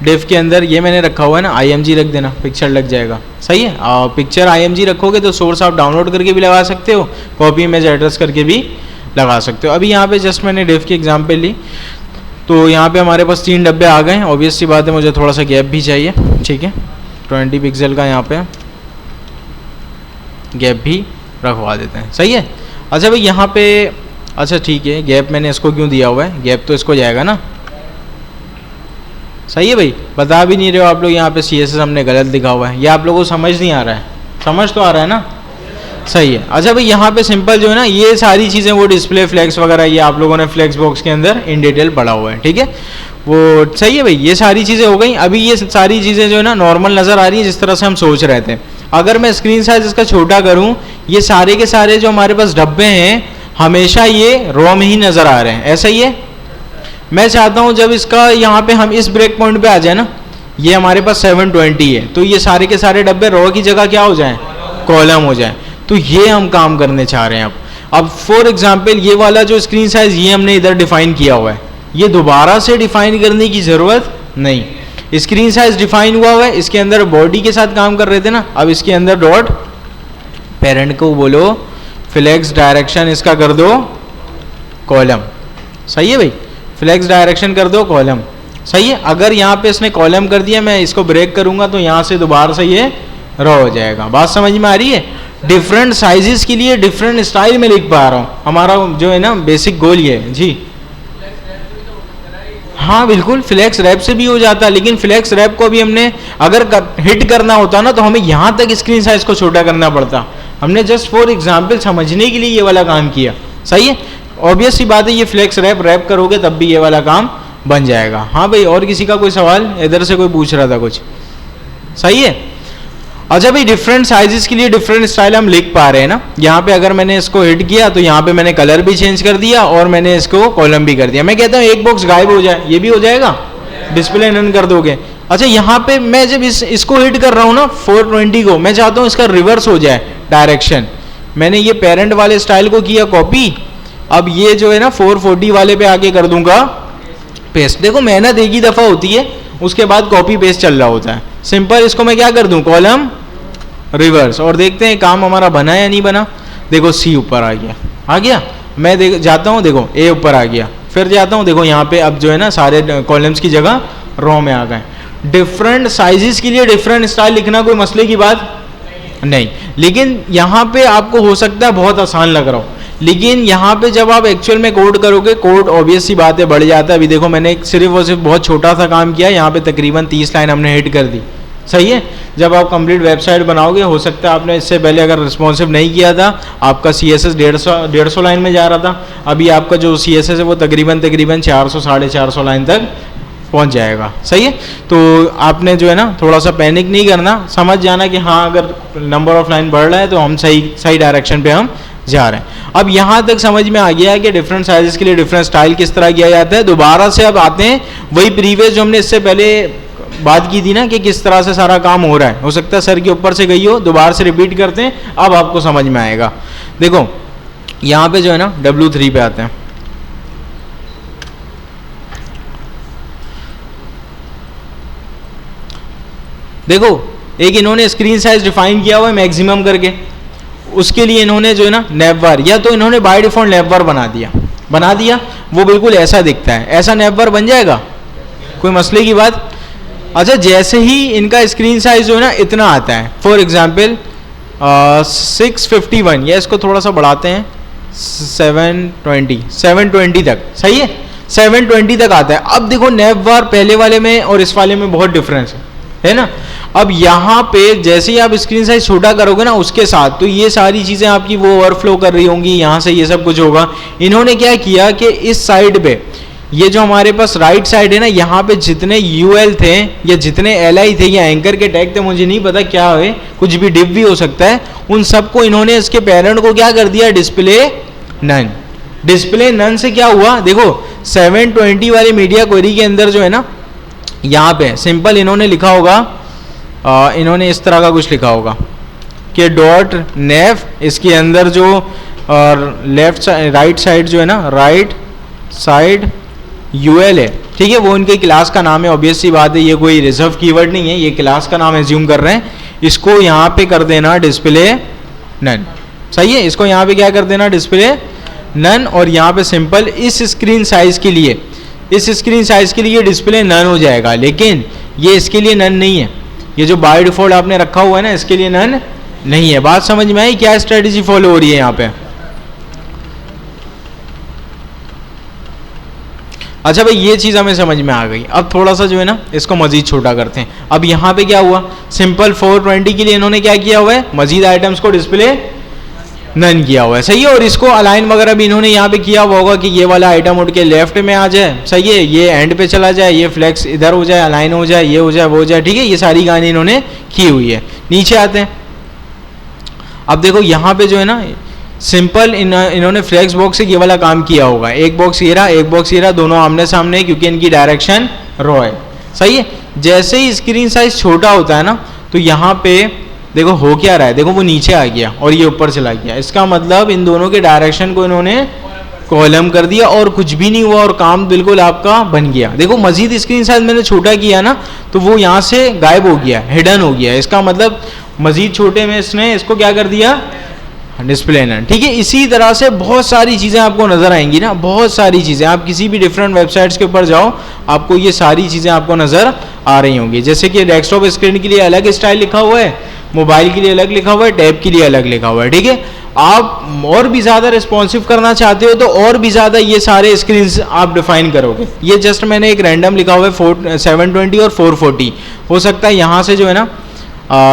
डिव के अंदर, ये मैंने रखा हुआ है ना IMG रख देना, पिक्चर लग जाएगा, सही है। पिक्चर IMG रखोगे तो सोर्स आप डाउनलोड करके भी लगा सकते हो, कॉपी इमेज एड्रेस करके भी लगा सकते हो। अभी यहाँ पे जस्ट मैंने डिव की एग्जांपल ली, तो यहाँ पे हमारे पास 3 डब्बे आ गए। ऑब्वियस सी बात है मुझे थोड़ा सा गैप भी चाहिए, ठीक है। 20 पिक्सल का यहाँ पे गैप भी रखवा देते हैं, सही है। अच्छा भाई यहाँ पे, अच्छा ठीक है, गैप मैंने इसको क्यों दिया हुआ है, गैप तो इसको जाएगा ना, सही है भाई। बता भी नहीं रहे हो आप लोग यहाँ पे CSS हमने गलत लिखा हुआ है, ये आप लोगों को समझ नहीं आ रहा है, समझ तो आ रहा है ना। सही है। अच्छा भाई यहाँ पे सिंपल जो है ना ये सारी चीज़ें वो डिस्प्ले फ्लेक्स वगैरह ये आप लोगों ने फ्लेक्स बॉक्स के अंदर इन डिटेल पढ़ा हुआ है, ठीक है, वो सही है भाई। ये सारी चीज़ें हो गई। अभी ये सारी चीज़ें जो है ना नॉर्मल नज़र आ रही है जिस तरह से हम सोच रहे थे। अगर मैं स्क्रीन साइज इसका छोटा करूँ, ये सारे के सारे जो हमारे पास डब्बे हैं हमेशा ये रोम ही नज़र आ रहे हैं, ऐसा ही है। मैं चाहता हूँ जब इसका यहाँ पे हम इस ब्रेक पॉइंट पे आ जाए ना, ये हमारे पास 720 है, तो ये सारे के सारे डब्बे रो की जगह क्या हो जाएं, कॉलम हो जाए। तो ये हम काम करने चाह रहे हैं। अब फॉर एग्जांपल ये वाला जो स्क्रीन साइज ये हमने इधर डिफाइन किया हुआ है, ये दोबारा से डिफाइन करने की ज़रूरत नहीं। स्क्रीन साइज डिफाइन हुआ है, इसके अंदर बॉडी के साथ काम कर रहे थे ना, अब इसके अंदर डॉट पेरेंट को बोलो फ्लेक्स डायरेक्शन इसका कर दो कॉलम, सही है भाई, फ्लेक्स डायरेक्शन कर दो कॉलम, सही है। अगर यहाँ पे इसने कॉलम कर दिया, मैं इसको ब्रेक करूंगा तो यहाँ से दोबारा से ये रो हो जाएगा। बात समझ में आ रही है? डिफरेंट साइजेस के लिए डिफरेंट स्टाइल में लिख पा रहा हूँ, हमारा जो है ना बेसिक गोल ये है जी। हाँ बिल्कुल, फ्लेक्स रैप से भी हो जाता है, लेकिन फ्लेक्स रैप को भी हमने अगर हिट करना होता ना तो हमें यहाँ तक स्क्रीन साइज को छोटा करना पड़ता। हमने जस्ट फॉर एग्जांपल समझने के लिए ये वाला काम किया, सही है। ऑब्वियस सी बात है ये फ्लेक्स रैप करोगे तब भी ये वाला काम बन जाएगा। हाँ भाई, और किसी का कोई सवाल? इधर से कोई पूछ रहा था कुछ, सही है। अच्छा भाई, डिफरेंट साइजेस के लिए डिफरेंट स्टाइल हम लिख पा रहे हैं ना। यहाँ पे अगर मैंने इसको हिट किया तो यहाँ पे मैंने कलर भी चेंज कर दिया और मैंने इसको कॉलम भी कर दिया। मैं कहता हूँ एक बॉक्स गायब हो जाए, ये भी हो जाएगा, डिस्प्ले नन कर दोगे। अच्छा यहाँ पे मैं जब इसको हिट कर रहा हूँ ना 420 को, मैं चाहता हूँ इसका रिवर्स हो जाए डायरेक्शन। मैंने ये पेरेंट वाले स्टाइल को किया कॉपी, अब ये जो है ना 440 वाले पे आके कर दूंगा पेस्ट। देखो मेहनत एक ही दफ़ा होती है, उसके बाद कॉपी पेस्ट चल रहा होता है। सिंपल इसको मैं क्या कर दूं, कॉलम रिवर्स, और देखते हैं काम हमारा बना या नहीं बना। देखो सी ऊपर आ गया, मैं जाता हूँ, देखो ए ऊपर आ गया, फिर जाता हूँ, देखो यहाँ पे अब जो है ना सारे कॉलम्स की जगह रो में आ गए। डिफरेंट साइजेस के लिए डिफरेंट स्टाइल लिखना कोई मसले की बात नहीं, लेकिन यहाँ पे आपको हो सकता है बहुत आसान लग रहा हो, लेकिन यहाँ पे जब आप एक्चुअल में कोड करोगे, कोड ऑब्वियस सी बात है बढ़ जाता है। अभी देखो मैंने सिर्फ और सिर्फ बहुत छोटा सा काम किया, यहाँ पे तकरीबन 30 लाइन हमने हिट कर दी, सही है। जब आप कंप्लीट वेबसाइट बनाओगे, हो सकता है आपने इससे पहले अगर रिस्पॉन्सिव नहीं किया था, आपका CSS 150 लाइन में जा रहा था, अभी आपका जो CSS है वो तकरीबन 400 450 लाइन तक पहुंच जाएगा, सही है। तो आपने जो है ना थोड़ा सा पैनिक नहीं करना, समझ जाना कि हाँ अगर नंबर ऑफ लाइन बढ़ रहा है तो हम सही डायरेक्शन पे हम जा रहे हैं। अब यहाँ तक समझ में आ गया कि डिफरेंट साइजेस के लिए डिफरेंट स्टाइल किस तरह किया जाता है। दोबारा से अब आते हैं वही प्रीवियस जो हमने इससे पहले बात की थी ना कि किस तरह से सारा काम हो रहा है। हो सकता है सर के ऊपर से गई हो, दोबारा से रिपीट करते हैं, अब आपको समझ में आएगा। देखो यहाँ पे जो है ना W3 पे आते हैं। देखो एक इन्होंने स्क्रीन साइज डिफाइन किया हुआ है मैक्सिमम करके, उसके लिए इन्होंने जो है ना नैपबार, या तो इन्होंने बाय डिफॉल्ट नैपबार बना दिया, वो बिल्कुल ऐसा दिखता है, ऐसा नैपबार बन जाएगा, कोई मसले की बात। अच्छा जैसे ही इनका स्क्रीन साइज जो है ना इतना आता है, फॉर एग्जांपल 651, या इसको थोड़ा सा बढ़ाते हैं 720 तक, सही है, 720 तक आता है। अब देखो नैपबार पहले वाले में और इस वाले में बहुत डिफरेंस है ना। अब यहाँ पे जैसे ही आप स्क्रीन साइज छोटा करोगे ना उसके साथ, तो ये सारी चीज़ें आपकी वो ओवरफ्लो कर रही होंगी, यहाँ से ये सब कुछ होगा। इन्होंने क्या किया कि इस साइड पे ये जो हमारे पास राइट साइड है ना, यहाँ पे जितने UL थे या जितने LI थे या एंकर के टैग थे, मुझे नहीं पता क्या है, कुछ भी डिप भी हो सकता है, उन सबको इन्होंने इसके पेरेंट को क्या कर दिया, डिस्प्ले नन। डिस्प्ले नन से क्या हुआ, देखो 720 वाली मीडिया क्वेरी के अंदर जो है ना, यहाँ पे सिंपल इन्होंने लिखा होगा, इन्होंने इस तरह का कुछ लिखा होगा कि डॉट नेफ, इसके अंदर जो लेफ्ट राइट साइड जो है ना, राइट साइड UL है, ठीक है, वो इनके क्लास का नाम है। ऑब्वियस सी बात है, ये कोई रिजर्व कीवर्ड नहीं है, ये क्लास का नाम एज्यूम कर रहे हैं। इसको यहाँ पे कर देना डिस्प्ले नन, सही है, इसको यहाँ पे क्या कर देना, डिस्प्ले नन, और यहाँ पे सिंपल इस स्क्रीन साइज के लिए डिस्प्ले नन हो जाएगा। लेकिन ये इसके लिए नन नहीं है, ये जो बाय डिफॉल्ट आपने रखा हुआ है ना, इसके लिए नन नहीं है। बात समझ में आई, क्या स्ट्रेटेजी फॉलो हो रही है यहाँ पे। अच्छा भाई ये चीज़ हमें समझ में आ गई। अब थोड़ा सा जो है ना इसको मजीद छोटा करते हैं। अब यहाँ पे क्या हुआ, सिंपल 420 के लिए इन्होंने क्या किया हुआ है, मजीद आइटम्स को डिस्प्ले नन किया हुआ है, सही है। और इसको अलाइन वगैरह भी इन्होंने यहाँ पे किया हुआ होगा कि ये वाला आइटम उठ के लेफ्ट में आ जाए, सही है, ये एंड पे चला जाए, ये फ्लेक्स इधर हो जाए, अलाइन हो जाए, ये हो जाए, वो हो जाए, ठीक है। ये सारी कहानी इन्होंने की हुई है। नीचे आते हैं, अब देखो यहाँ पे जो है ना सिंपल इन्होंने फ्लेक्स बॉक्स से ये वाला काम किया होगा। एक बॉक्स ये रहा, एक बॉक्स ये रहा, दोनों आमने सामने है क्योंकि इनकी डायरेक्शन रॉ है, सही है। जैसे ही स्क्रीन साइज छोटा होता है ना तो यहाँ पे देखो हो क्या रहा है, देखो वो नीचे आ गया और ये ऊपर चला गया। इसका मतलब इन दोनों के डायरेक्शन को इन्होंने कॉलम कर दिया और कुछ भी नहीं हुआ और काम बिल्कुल आपका बन गया। देखो मजीद स्क्रीन साइज मैंने छोटा किया ना तो वो यहाँ से गायब हो गया, हिडन हो गया। इसका मतलब मजीद छोटे में इसने इसको क्या कर दिया, डिस्प्ले नन, ठीक है। इसी तरह से बहुत सारी चीज़ें आपको नज़र आएंगी ना, बहुत सारी चीज़ें। आप किसी भी डिफरेंट वेबसाइट्स के ऊपर जाओ आपको ये सारी चीज़ें आपको नज़र आ रही होंगी। जैसे कि डेस्कटॉप स्क्रीन के लिए अलग स्टाइल लिखा हुआ है, मोबाइल के लिए अलग लिखा हुआ है, टैब के लिए अलग लिखा हुआ है, ठीक है। आप और भी ज़्यादा रिस्पॉन्सिव करना चाहते हो तो और भी ज़्यादा ये सारे स्क्रीन आप डिफाइन करोगे। ये जस्ट मैंने एक रैंडम लिखा हुआ है 720 और 440। हो सकता है यहाँ से जो है ना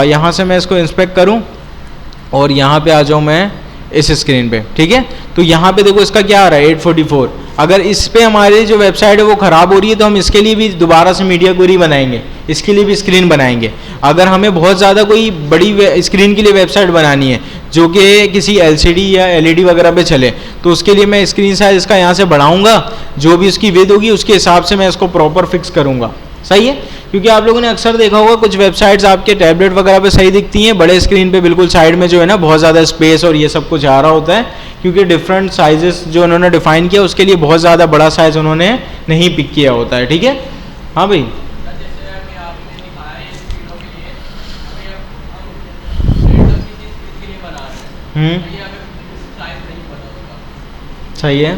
यहाँ से मैं इसको इंस्पेक्ट करूँ और यहाँ पे आ जाऊँ मैं इस स्क्रीन पे, ठीक है। तो यहाँ पे देखो इसका क्या आ रहा है 844। अगर इस पे हमारी जो वेबसाइट है वो ख़राब हो रही है तो हम इसके लिए भी दोबारा से मीडिया क्वेरी बनाएंगे, इसके लिए भी स्क्रीन बनाएंगे। अगर हमें बहुत ज़्यादा कोई बड़ी स्क्रीन के लिए वेबसाइट बनानी है जो कि किसी LCD या LED वगैरह पे चले तो उसके लिए मैं स्क्रीन साइज इसका यहाँ से बढ़ाऊँगा, जो भी उसकी विड्थ होगी उसके हिसाब से मैं इसको प्रॉपर फिक्स करूँगा, सही है। क्योंकि आप लोगों ने अक्सर देखा होगा कुछ वेबसाइट्स आपके टैबलेट वगैरह पे सही दिखती हैं, बड़े स्क्रीन पे बिल्कुल साइड में जो है ना बहुत ज़्यादा स्पेस और ये सब कुछ आ रहा होता है क्योंकि डिफरेंट साइजेस जो उन्होंने डिफाइन किया उसके लिए बहुत ज़्यादा बड़ा साइज उन्होंने नहीं पिक किया होता है, ठीक है। हाँ भाई, सही है।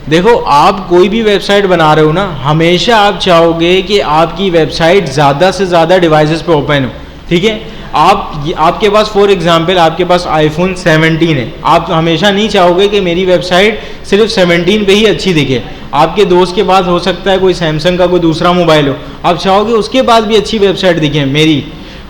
देखो आप कोई भी वेबसाइट बना रहे हो ना, हमेशा आप चाहोगे कि आपकी वेबसाइट ज़्यादा से ज़्यादा डिवाइसेस पे ओपन हो, ठीक है। आपके पास फॉर एग्जांपल आपके पास iPhone 17 है, आप हमेशा नहीं चाहोगे कि मेरी वेबसाइट सिर्फ 17 पे ही अच्छी दिखे। आपके दोस्त के पास हो सकता है कोई सैमसंग का कोई दूसरा मोबाइल हो, आप चाहोगे उसके पास भी अच्छी वेबसाइट दिखे मेरी,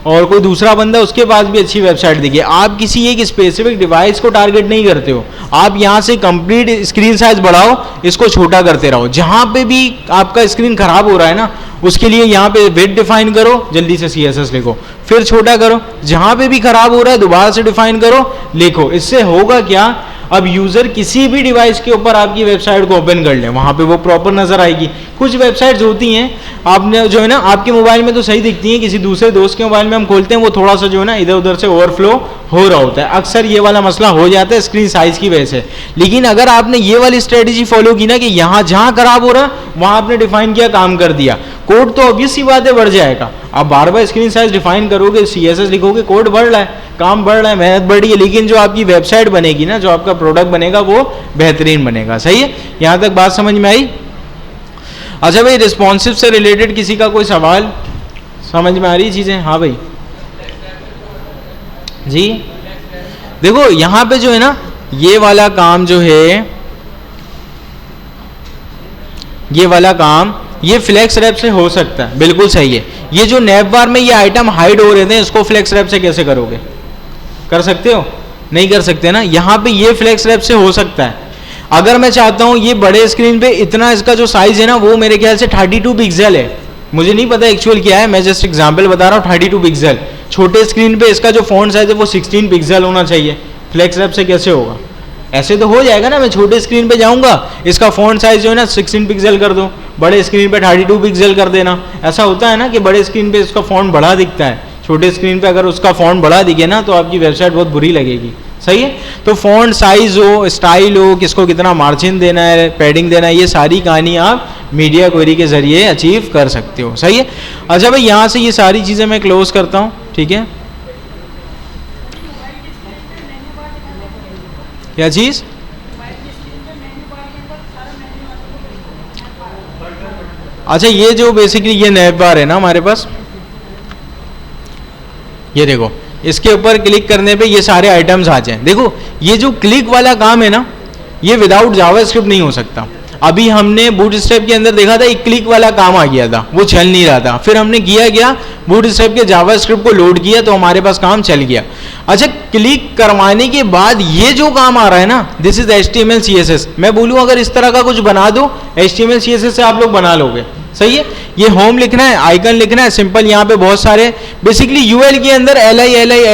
और कोई दूसरा बंदा उसके पास भी अच्छी वेबसाइट दिखे। आप किसी एक स्पेसिफिक डिवाइस को टारगेट नहीं करते हो, आप यहाँ से कंप्लीट स्क्रीन साइज बढ़ाओ, इसको छोटा करते रहो। जहाँ पे भी आपका स्क्रीन खराब हो रहा है ना उसके लिए यहाँ पे विड्थ डिफाइन करो, जल्दी से CSS लिखो, फिर छोटा करो। जहाँ पे भी खराब हो रहा है दोबारा से डिफाइन करो, लिखो। इससे होगा क्या, अब यूज़र किसी भी डिवाइस के ऊपर आपकी वेबसाइट को ओपन कर ले, वहाँ पे वो प्रॉपर नज़र आएगी। कुछ वेबसाइट्स होती हैं आपने जो है ना आपके मोबाइल में तो सही दिखती हैं, किसी दूसरे दोस्त के मोबाइल में हम खोलते हैं वो थोड़ा सा जो है ना इधर उधर से ओवरफ्लो हो रहा होता है। अक्सर ये वाला मसला हो जाता है स्क्रीन साइज़ की वजह से। लेकिन अगर आपने ये वाली स्ट्रेटेजी फॉलो की ना कि यहाँ जहाँ खराब हो रहा है वहाँ आपने डिफाइन किया, काम कर दिया, कोड तो ऑब्वियस सी बात है बढ़ जाएगा। आप बार बार स्क्रीन साइज डिफाइन करोगे, CSS लिखोगे, कोड बढ़ रहा है, काम बढ़ रहा है, मेहनत बढ़ रही है, लेकिन जो आपकी वेबसाइट बनेगी ना, जो आपका प्रोडक्ट बनेगा वो बेहतरीन बनेगा, सही है। यहाँ तक बात समझ में आई। अच्छा भाई, रिस्पॉन्सिव से रिलेटेड किसी का कोई सवाल, समझ में आ रही चीज़ें? हाँ भाई जी, देखो यहाँ पे जो है ना ये वाला काम जो है, ये वाला काम ये फ्लेक्स रैप से हो सकता है, बिल्कुल सही है। ये जो नैप बार में ये आइटम हाइड हो रहे थे इसको फ्लेक्स रैप से कैसे करोगे? कर सकते हो? नहीं कर सकते ना। यहाँ पे ये फ्लेक्स रैप से हो सकता है। अगर मैं चाहता हूँ ये बड़े स्क्रीन पे इतना इसका जो साइज है ना वो मेरे ख्याल से 32 पिक्सल है, मुझे नहीं पता एक्चुअल क्या है, मैं जस्ट एग्जाम्पल बता रहा हूँ। 32 पिक्सल छोटे स्क्रीन पे इसका जो फॉन्ट साइज है वो 16 पिक्सल होना चाहिए। फ्लेक्स रैप से कैसे होगा? ऐसे तो हो जाएगा ना, मैं छोटे स्क्रीन पे जाऊंगा, इसका फॉन्ट साइज जो है ना 16 पिक्सल कर दो, बड़े स्क्रीन पे 32 पिक्सल कर देना। ऐसा होता है ना कि बड़े स्क्रीन पे इसका फॉन्ट बड़ा दिखता है, छोटे स्क्रीन पे अगर उसका फॉन्ट बड़ा दिखे ना तो आपकी वेबसाइट बहुत बुरी लगेगी, सही है। तो फॉन्ट साइज हो, स्टाइल हो, किसको कितना मार्जिन देना है, पैडिंग देना है, ये सारी कहानी आप मीडिया क्वेरी के जरिए अचीव कर सकते हो, सही है। अच्छा भाई, यहाँ से ये सारी चीज़ें मैं क्लोज करता हूँ, ठीक है। क्या चीज़? अच्छा, ये जो बेसिकली ये नैप बार है ना हमारे पास, ये देखो इसके ऊपर क्लिक करने पे ये सारे आइटम्स आ जाएं। देखो ये जो क्लिक वाला काम है ना ये विदाउट जावास्क्रिप्ट नहीं हो सकता। अभी हमने बूटस्ट्रैप के अंदर देखा था एक क्लिक वाला काम आ गया था, वो चल नहीं रहा था, फिर हमने किया क्या, बूटस्ट्रैप के जावास्क्रिप्ट को लोड किया तो हमारे पास काम चल गया। अच्छा, क्लिक करवाने के बाद ये जो काम आ रहा है ना, दिस इज HTML CSS। मैं बोलूँ अगर इस तरह का कुछ बना दो, HTML CSS से आप लोग बना लोगे, सही है। ये होम लिखना है, आइकन लिखना है, सिंपल। यहाँ पे बहुत सारे बेसिकली UL के अंदर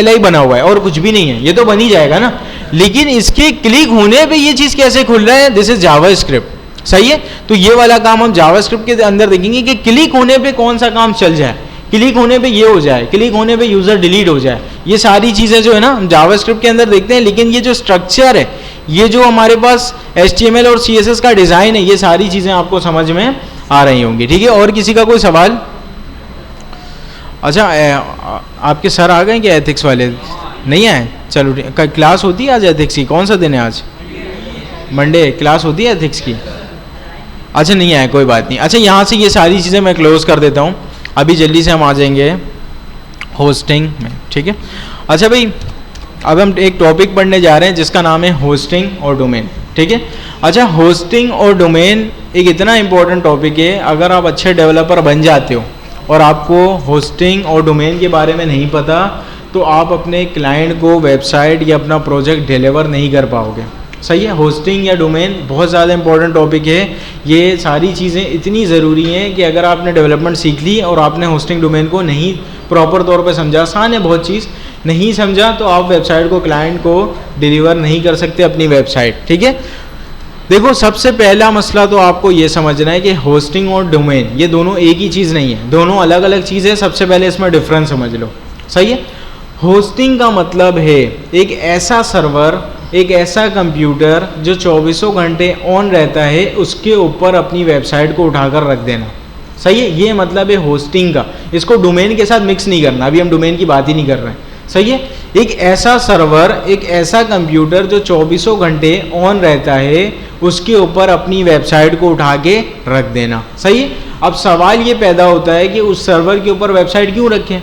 LI बना हुआ है और कुछ भी नहीं है, ये तो बन ही जाएगा ना। लेकिन इसके क्लिक होने पे ये चीज कैसे खुल रहा है, दिस इज जावास्क्रिप्ट, सही है। तो ये वाला काम हम जावास्क्रिप्ट के अंदर देखेंगे कि क्लिक होने पे कौन सा काम चल जाए, क्लिक होने पे ये हो जाए, क्लिक होने पे यूजर डिलीट हो जाए। ये सारी चीजें जो है ना हम जावास्क्रिप्ट के अंदर देखते हैं। लेकिन ये जो स्ट्रक्चर है, ये जो हमारे पास HTML और CSS का डिजाइन है, ये सारी चीजें आपको समझ में आ रही होंगी, ठीक है। और किसी का कोई सवाल? अच्छा, आपके सर आ गए क्या एथिक्स वाले? नहीं आए? चलो, क्लास होती है आज एथिक्स की? कौन सा दिन है आज? मंडे क्लास होती है एथिक्स की? अच्छा, नहीं आए, कोई बात नहीं। अच्छा, यहाँ से ये सारी चीज़ें मैं क्लोज कर देता हूँ, अभी जल्दी से हम आ जाएंगे होस्टिंग में, ठीक है। अच्छा भाई, अब हम एक टॉपिक पढ़ने जा रहे हैं जिसका नाम है होस्टिंग और डोमेन, ठीक है। अच्छा, होस्टिंग और डोमेन एक इतना इंपॉर्टेंट टॉपिक है, अगर आप अच्छे डेवलपर बन जाते हो और आपको होस्टिंग और डोमेन के बारे में नहीं पता, तो आप अपने क्लाइंट को वेबसाइट या अपना प्रोजेक्ट डिलीवर नहीं कर पाओगे, सही है। होस्टिंग या डोमेन बहुत ज़्यादा इंपॉर्टेंट टॉपिक है। ये सारी चीज़ें इतनी ज़रूरी हैं कि अगर आपने डेवलपमेंट सीख ली और आपने होस्टिंग डोमेन को नहीं प्रॉपर तौर पे समझा, आसान है बहुत चीज़, नहीं समझा तो आप वेबसाइट को, क्लाइंट को डिलीवर नहीं कर सकते अपनी वेबसाइट, ठीक है। देखो, सबसे पहला मसला तो आपको ये समझना है कि होस्टिंग और डोमेन ये दोनों एक ही चीज़ नहीं है, दोनों अलग अलग चीज़ है। सबसे पहले इसमें डिफरेंस समझ लो, सही है। होस्टिंग का मतलब है एक ऐसा सर्वर, एक ऐसा कंप्यूटर जो 24 घंटे ऑन रहता है, उसके ऊपर अपनी वेबसाइट को उठाकर रख देना, सही है। ये मतलब है होस्टिंग का। इसको डोमेन के साथ मिक्स नहीं करना, अभी हम डोमेन की बात ही नहीं कर रहे हैं, सही है। एक ऐसा सर्वर, एक ऐसा कंप्यूटर जो 24 घंटे ऑन रहता है, उसके ऊपर अपनी वेबसाइट को उठा के रख देना, सही है। अब सवाल ये पैदा होता है कि उस सर्वर के ऊपर वेबसाइट क्यों रखें।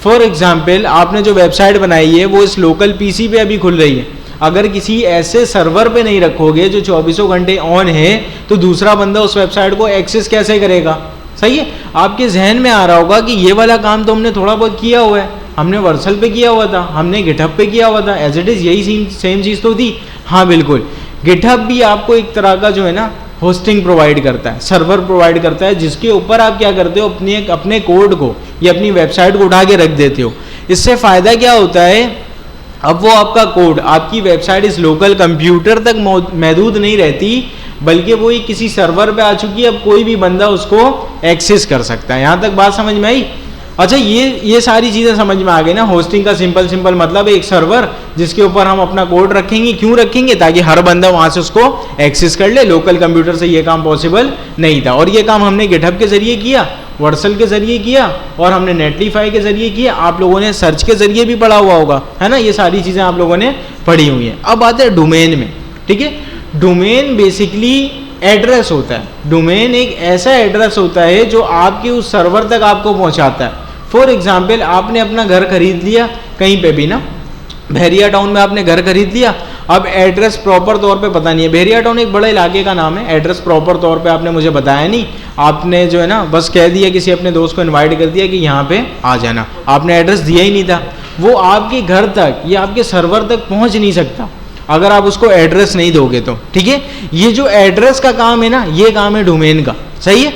फॉर एग्जाम्पल, आपने जो वेबसाइट बनाई है वो इस लोकल PC पे अभी खुल रही है। अगर किसी ऐसे सर्वर पे नहीं रखोगे जो 24 घंटे ऑन है, तो दूसरा बंदा उस वेबसाइट को एक्सेस कैसे करेगा, सही है। आपके जहन में आ रहा होगा कि ये वाला काम तो हमने थोड़ा बहुत किया हुआ है, हमने वर्सल पे किया हुआ था, हमने गिटहब पे किया हुआ था, एज इट इज़ यही सेम चीज़ तो थी। हाँ बिल्कुल, गिटहब भी आपको एक तरह का जो है ना होस्टिंग प्रोवाइड करता है, सर्वर प्रोवाइड करता है, जिसके ऊपर आप क्या करते हो, अपने कोड को या अपनी वेबसाइट को उठा के रख देते हो। इससे फ़ायदा क्या होता है, अब वो आपका कोड, आपकी वेबसाइट इस लोकल कंप्यूटर तक महदूद नहीं रहती, बल्कि वो ही किसी सर्वर पे आ चुकी है, अब कोई भी बंदा उसको एक्सेस कर सकता है। यहाँ तक बात समझ में आई? अच्छा, ये सारी चीज़ें समझ में आ गई ना। होस्टिंग का सिंपल मतलब एक सर्वर जिसके ऊपर हम अपना कोड रखेंगे। क्यों रखेंगे? ताकि हर बंदा वहाँ से उसको एक्सेस कर ले। लोकल कंप्यूटर से ये काम पॉसिबल नहीं था, और ये काम हमने गिटहब के जरिए किया, वर्सल के जरिए किया, और हमने नेटलीफाई के जरिए किया। आप लोगों ने सर्च के जरिए भी पढ़ा हुआ होगा, है ना। ये सारी चीज़ें आप लोगों ने पढ़ी हुई हैं। अब आते हैं डोमेन में, ठीक है। डोमेन बेसिकली एड्रेस होता है। डोमेन एक ऐसा एड्रेस होता है जो आपके उस सर्वर तक आपको पहुंचाता है। फॉर एग्जाम्पल, आपने अपना घर खरीद लिया कहीं पे भी ना, बहरिया टाउन में आपने घर खरीद लिया। अब एड्रेस प्रॉपर तौर पे पता नहीं है, बहरिया टाउन एक बड़े इलाके का नाम है, एड्रेस प्रॉपर तौर पे आपने मुझे बताया नहीं, आपने जो है ना बस कह दिया, किसी अपने दोस्त को इनवाइट कर दिया कि यहाँ पे आ जाना, आपने एड्रेस दिया ही नहीं था। वो आपके घर तक या आपके सर्वर तक पहुँच नहीं सकता अगर आप उसको एड्रेस नहीं दोगे तो, ठीक है। ये जो एड्रेस का काम है ना, ये काम है डोमेन का, सही है।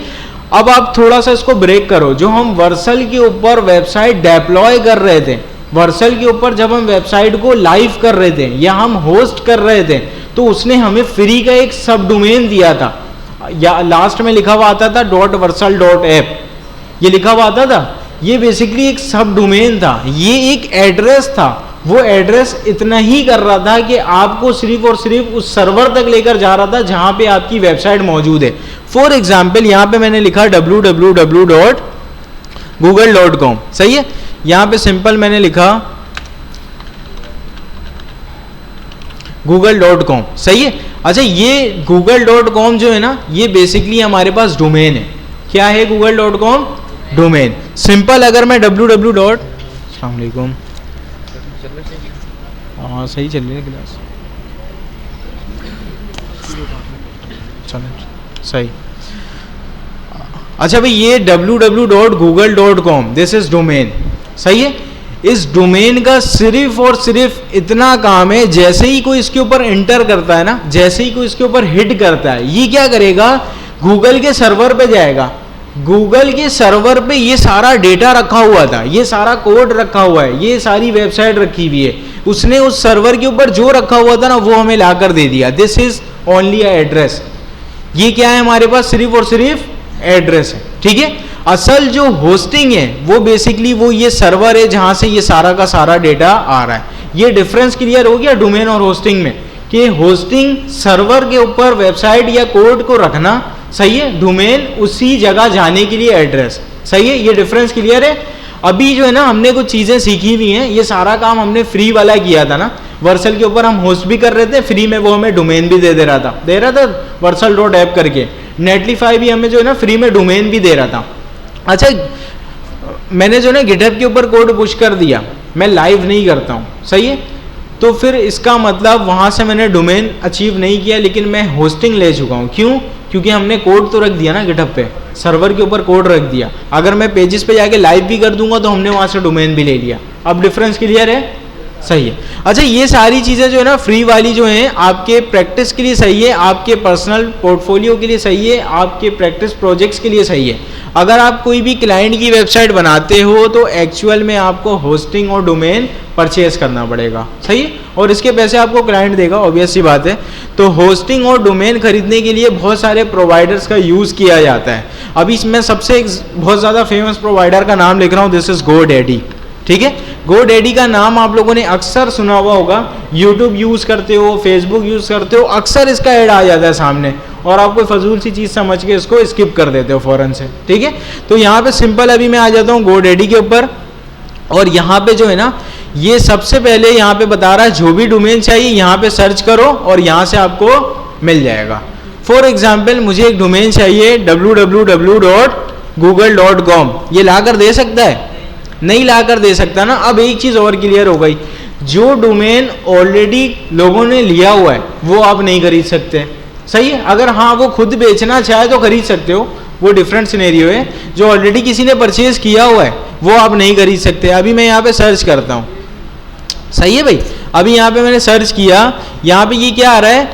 अब आप थोड़ा सा इसको ब्रेक करो। जो हम वर्सल के ऊपर वेबसाइट डेप्लॉय कर रहे थे, वर्सल के ऊपर जब हम वेबसाइट को लाइव कर रहे थे या हम होस्ट कर रहे थे, तो उसने हमें फ्री का एक सब डोमेन दिया था, या लास्ट में लिखा हुआ आता था .versal.app, ये लिखा हुआ आता था। ये बेसिकली एक सब डोमेन था, ये एक एड्रेस था। वो एड्रेस इतना ही कर रहा था कि आपको सिर्फ और सिर्फ उस सर्वर तक लेकर जा रहा था जहां पे आपकी वेबसाइट मौजूद है। फॉर एग्जाम्पल, यहाँ पे मैंने लिखा www.google.com, सही है। यहाँ पे सिंपल मैंने लिखा google.com, सही है। अच्छा, ये google.com जो है ना, ये बेसिकली हमारे पास डोमेन है। क्या है google.com? डोमेन। सिंपल, अगर मैं अस्सलाम वालेकुम, हाँ सही चल रही है क्लास, चलो सही। अच्छा भाई ये www.google.com दिस इज डोमेन, सही है। इस डोमेन का सिर्फ और सिर्फ इतना काम है, जैसे ही कोई इसके ऊपर एंटर करता है ना, जैसे ही कोई इसके ऊपर हिट करता है, ये क्या करेगा, गूगल के सर्वर पे जाएगा। गूगल के सर्वर पे ये सारा डेटा रखा हुआ था, ये सारा कोड रखा हुआ है, ये सारी वेबसाइट रखी हुई है, उसने उस सर्वर के ऊपर जो रखा हुआ था ना वो हमें लाकर दे दिया। This is only address. ये क्या है हमारे पास, सिर्फ और सिर्फ एड्रेस है, ठीक है। असल जो होस्टिंग है वो बेसिकली वो ये सर्वर है जहां से ये सारा का सारा डेटा आ रहा है। ये डिफरेंस क्लियर हो गया डोमेन और होस्टिंग में, कि होस्टिंग सर्वर के ऊपर वेबसाइट या कोड को रखना, सही है। डोमेन उसी जगह जाने के लिए एड्रेस, सही है। ये डिफरेंस क्लियर है। अभी जो है ना हमने कुछ चीजें सीखी हुई हैं, ये सारा काम हमने फ्री वाला किया था ना, वर्सल के ऊपर हम होस्ट भी कर रहे थे फ्री में, वो हमें डोमेन भी दे रहा था वर्सल.ऐप करके। नेटलीफाई भी हमें जो है ना फ्री में डोमेन भी दे रहा था। अच्छा मैंने जो है गिटहब के ऊपर कोड पुश कर दिया, मैं लाइव नहीं करता हूँ, सही है। तो फिर इसका मतलब वहाँ से मैंने डोमेन अचीव नहीं किया, लेकिन मैं होस्टिंग ले चुका हूँ। क्यों? क्योंकि हमने कोड तो रख दिया ना गिटहब पे, सर्वर के ऊपर कोड रख दिया। अगर मैं पेजेस पे जाके लाइव भी कर दूंगा तो हमने वहाँ से डोमेन भी ले लिया। अब डिफरेंस क्लियर है, सही है। अच्छा ये सारी चीज़ें जो है ना फ्री वाली जो हैं आपके प्रैक्टिस के लिए सही है, आपके पर्सनल पोर्टफोलियो के लिए सही है, आपके प्रैक्टिस प्रोजेक्ट्स के लिए सही है। अगर आप कोई भी क्लाइंट की वेबसाइट बनाते हो तो एक्चुअल में आपको होस्टिंग और डोमेन परचेज करना पड़ेगा, सही है। और इसके पैसे आपको क्लाइंट देगा, ऑब्वियस सी बात है। तो होस्टिंग और डोमेन खरीदने के लिए बहुत सारे प्रोवाइडर्स का यूज़ किया जाता है। अभी मैं सबसे बहुत ज़्यादा फेमस प्रोवाइडर का नाम लिख रहा हूँ, दिस इज GoDaddy, ठीक है। GoDaddy का नाम आप लोगों ने अक्सर सुना हुआ होगा, यूट्यूब यूज़ करते हो, फेसबुक यूज़ करते हो, अक्सर इसका ऐड आ जाता है सामने और आप कोई फजूल सी चीज़ समझ के इसको स्किप कर देते हो फ़ौरन से, ठीक है। तो यहाँ पे सिंपल अभी मैं आ जाता हूँ GoDaddy के ऊपर, और यहाँ पे जो है ना ये सबसे पहले यहाँ पे बता रहा है जो भी डोमेन चाहिए यहाँ पे सर्च करो और यहाँ से आपको मिल जाएगा। फॉर एग्जाम्पल मुझे एक डोमेन चाहिए www.google.com, ये ला कर दे सकता है? नहीं ला कर दे सकता ना। अब एक चीज़ और क्लियर हो गई, जो डोमेन ऑलरेडी लोगों ने लिया हुआ है वो आप नहीं खरीद सकते, सही है। अगर हाँ वो खुद बेचना चाहे तो खरीद सकते हो, वो डिफरेंट सिनेरियो है। जो ऑलरेडी किसी ने परचेज किया हुआ है वो आप नहीं खरीद सकते। अभी मैं यहाँ पे सर्च करता हूँ, सही है भाई। अभी यहाँ पे मैंने सर्च किया, यहाँ पे ये क्या आ रहा है,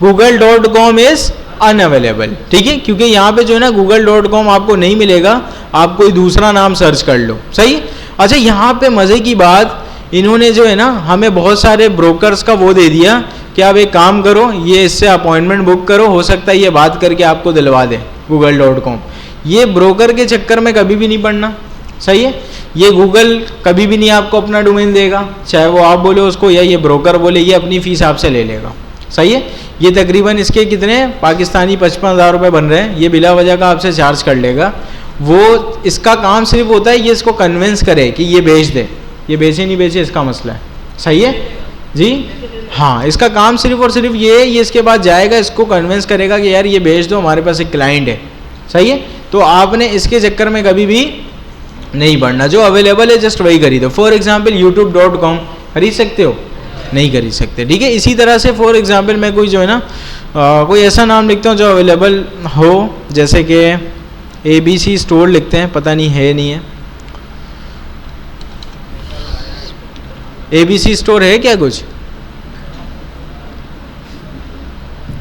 google.com इज अनअवेलेबल, ठीक है। क्योंकि यहाँ पे जो है ना google.com आपको नहीं मिलेगा, आप कोई दूसरा नाम सर्च कर लो, सही। अच्छा यहाँ पे मज़े की बात, इन्होंने जो है ना हमें बहुत सारे ब्रोकर्स का वो दे दिया कि आप एक काम करो, ये इससे अपॉइंटमेंट बुक करो, हो सकता है ये बात करके आपको दिलवा दे google.com। ये ब्रोकर के चक्कर में कभी भी नहीं पड़ना, सही है। ये गूगल कभी भी नहीं आपको अपना डोमेन देगा, चाहे वो आप बोले उसको या ये ब्रोकर बोले, ये अपनी फीस आपसे ले लेगा, सही है। ये तकरीबन इसके कितने पाकिस्तानी 55,000 रुपये बन रहे हैं, ये बिला वजह का आपसे चार्ज कर लेगा। वो इसका काम सिर्फ होता है ये इसको कन्विंस करे कि ये बेच दे, ये बेचे नहीं बेचे इसका मसला है, सही है जी। हाँ इसका काम सिर्फ और सिर्फ ये इसके बाद जाएगा, इसको कन्विंस करेगा कि यार ये बेच दो, हमारे पास एक क्लाइंट है, सही है। तो आपने इसके चक्कर में कभी भी नहीं पड़ना, जो अवेलेबल है जस्ट वही खरीदो। फॉर एग्जाम्पल youtube.com खरीद सकते हो? नहीं खरीद सकते, ठीक है। इसी तरह से फॉर एग्जाम्पल मैं कोई जो है ना कोई ऐसा नाम लिखता हूँ जो अवेलेबल हो, जैसे कि ABC स्टोर लिखते हैं, पता नहीं है नहीं है, ABC स्टोर है क्या कुछ?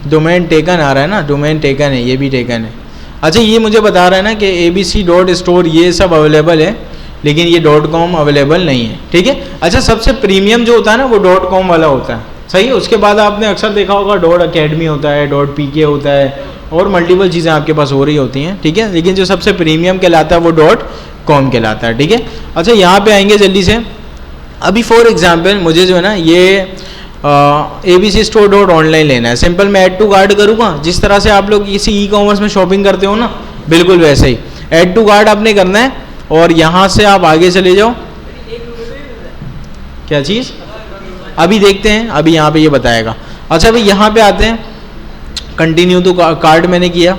डोमेन टेकन आ रहा है ना, डोमेन टेकन है, ये भी टेकन है। अच्छा ये मुझे बता रहा है ना कि ABC.store ये सब अवेलेबल है, लेकिन ये .com अवेलेबल नहीं है, ठीक है। अच्छा सबसे प्रीमियम जो होता है ना वो .com वाला होता है, सही है। उसके बाद आपने अक्सर देखा होगा .academy होता है, .pk होता है, और मल्टीपल चीज़ें आपके पास हो रही होती हैं, ठीक है। लेकिन जो सबसे प्रीमियम कहलाता है वो .com कहलाता है, ठीक है। अच्छा यहाँ पे आएंगे जल्दी से। अभी फॉर एग्जाम्पल मुझे जो है ना ये ABC store.online लेना है। सिंपल मैं ऐड टू कार्ट करूँगा, जिस तरह से आप लोग किसी ई-कॉमर्स में शॉपिंग करते हो ना, बिल्कुल वैसे ही ऐड टू कार्ट आपने करना है और यहाँ से आप आगे चले जाओ। क्या चीज़? अभी देखते हैं, अभी यहाँ पे ये बताएगा। अच्छा अभी यहाँ पे आते हैं, कंटिन्यू टू कार्ट मैंने किया।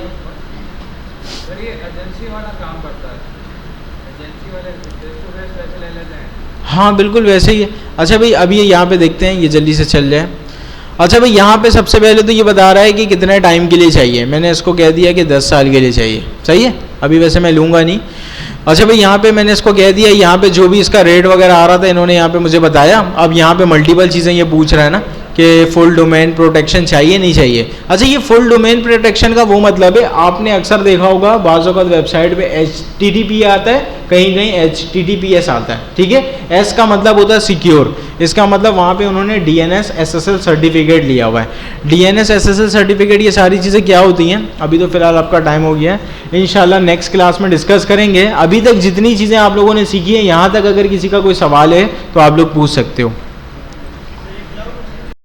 हाँ बिल्कुल वैसे ही है। अच्छा भाई अभी यहाँ पे देखते हैं, ये जल्दी से चल जाए। अच्छा भाई यहाँ पे सबसे पहले तो ये बता रहा है कि कितने टाइम के लिए चाहिए, मैंने इसको कह दिया कि 10 साल के लिए चाहिए, सही है। अभी वैसे मैं लूँगा नहीं। अच्छा भाई यहाँ पे मैंने इसको कह दिया, यहाँ पे जो भी इसका रेट वगैरह आ रहा था इन्होंने यहाँ पे मुझे बताया। अब यहाँ पे मल्टीपल चीज़ें ये पूछ रहा है ना कि फुल डोमेन प्रोटेक्शन चाहिए नहीं चाहिए। अच्छा ये फुल डोमेन प्रोटेक्शन का वो मतलब है, आपने अक्सर देखा होगा बाज़ औक़ात वेबसाइट पे HTTP आता है, कहीं कहीं HTTPS आता है, ठीक है। S का मतलब होता है सिक्योर, इसका मतलब वहाँ पे उन्होंने DNS SSL सर्टिफिकेट लिया हुआ है। DNS SSL सर्टिफिकेट ये सारी चीज़ें क्या होती हैं, अभी तो फिलहाल आपका टाइम हो गया है, इंशाल्लाह नेक्स्ट क्लास में डिस्कस करेंगे। अभी तक जितनी चीज़ें आप लोगों ने सीखी हैं यहाँ तक अगर किसी का कोई सवाल है तो आप लोग पूछ सकते हो।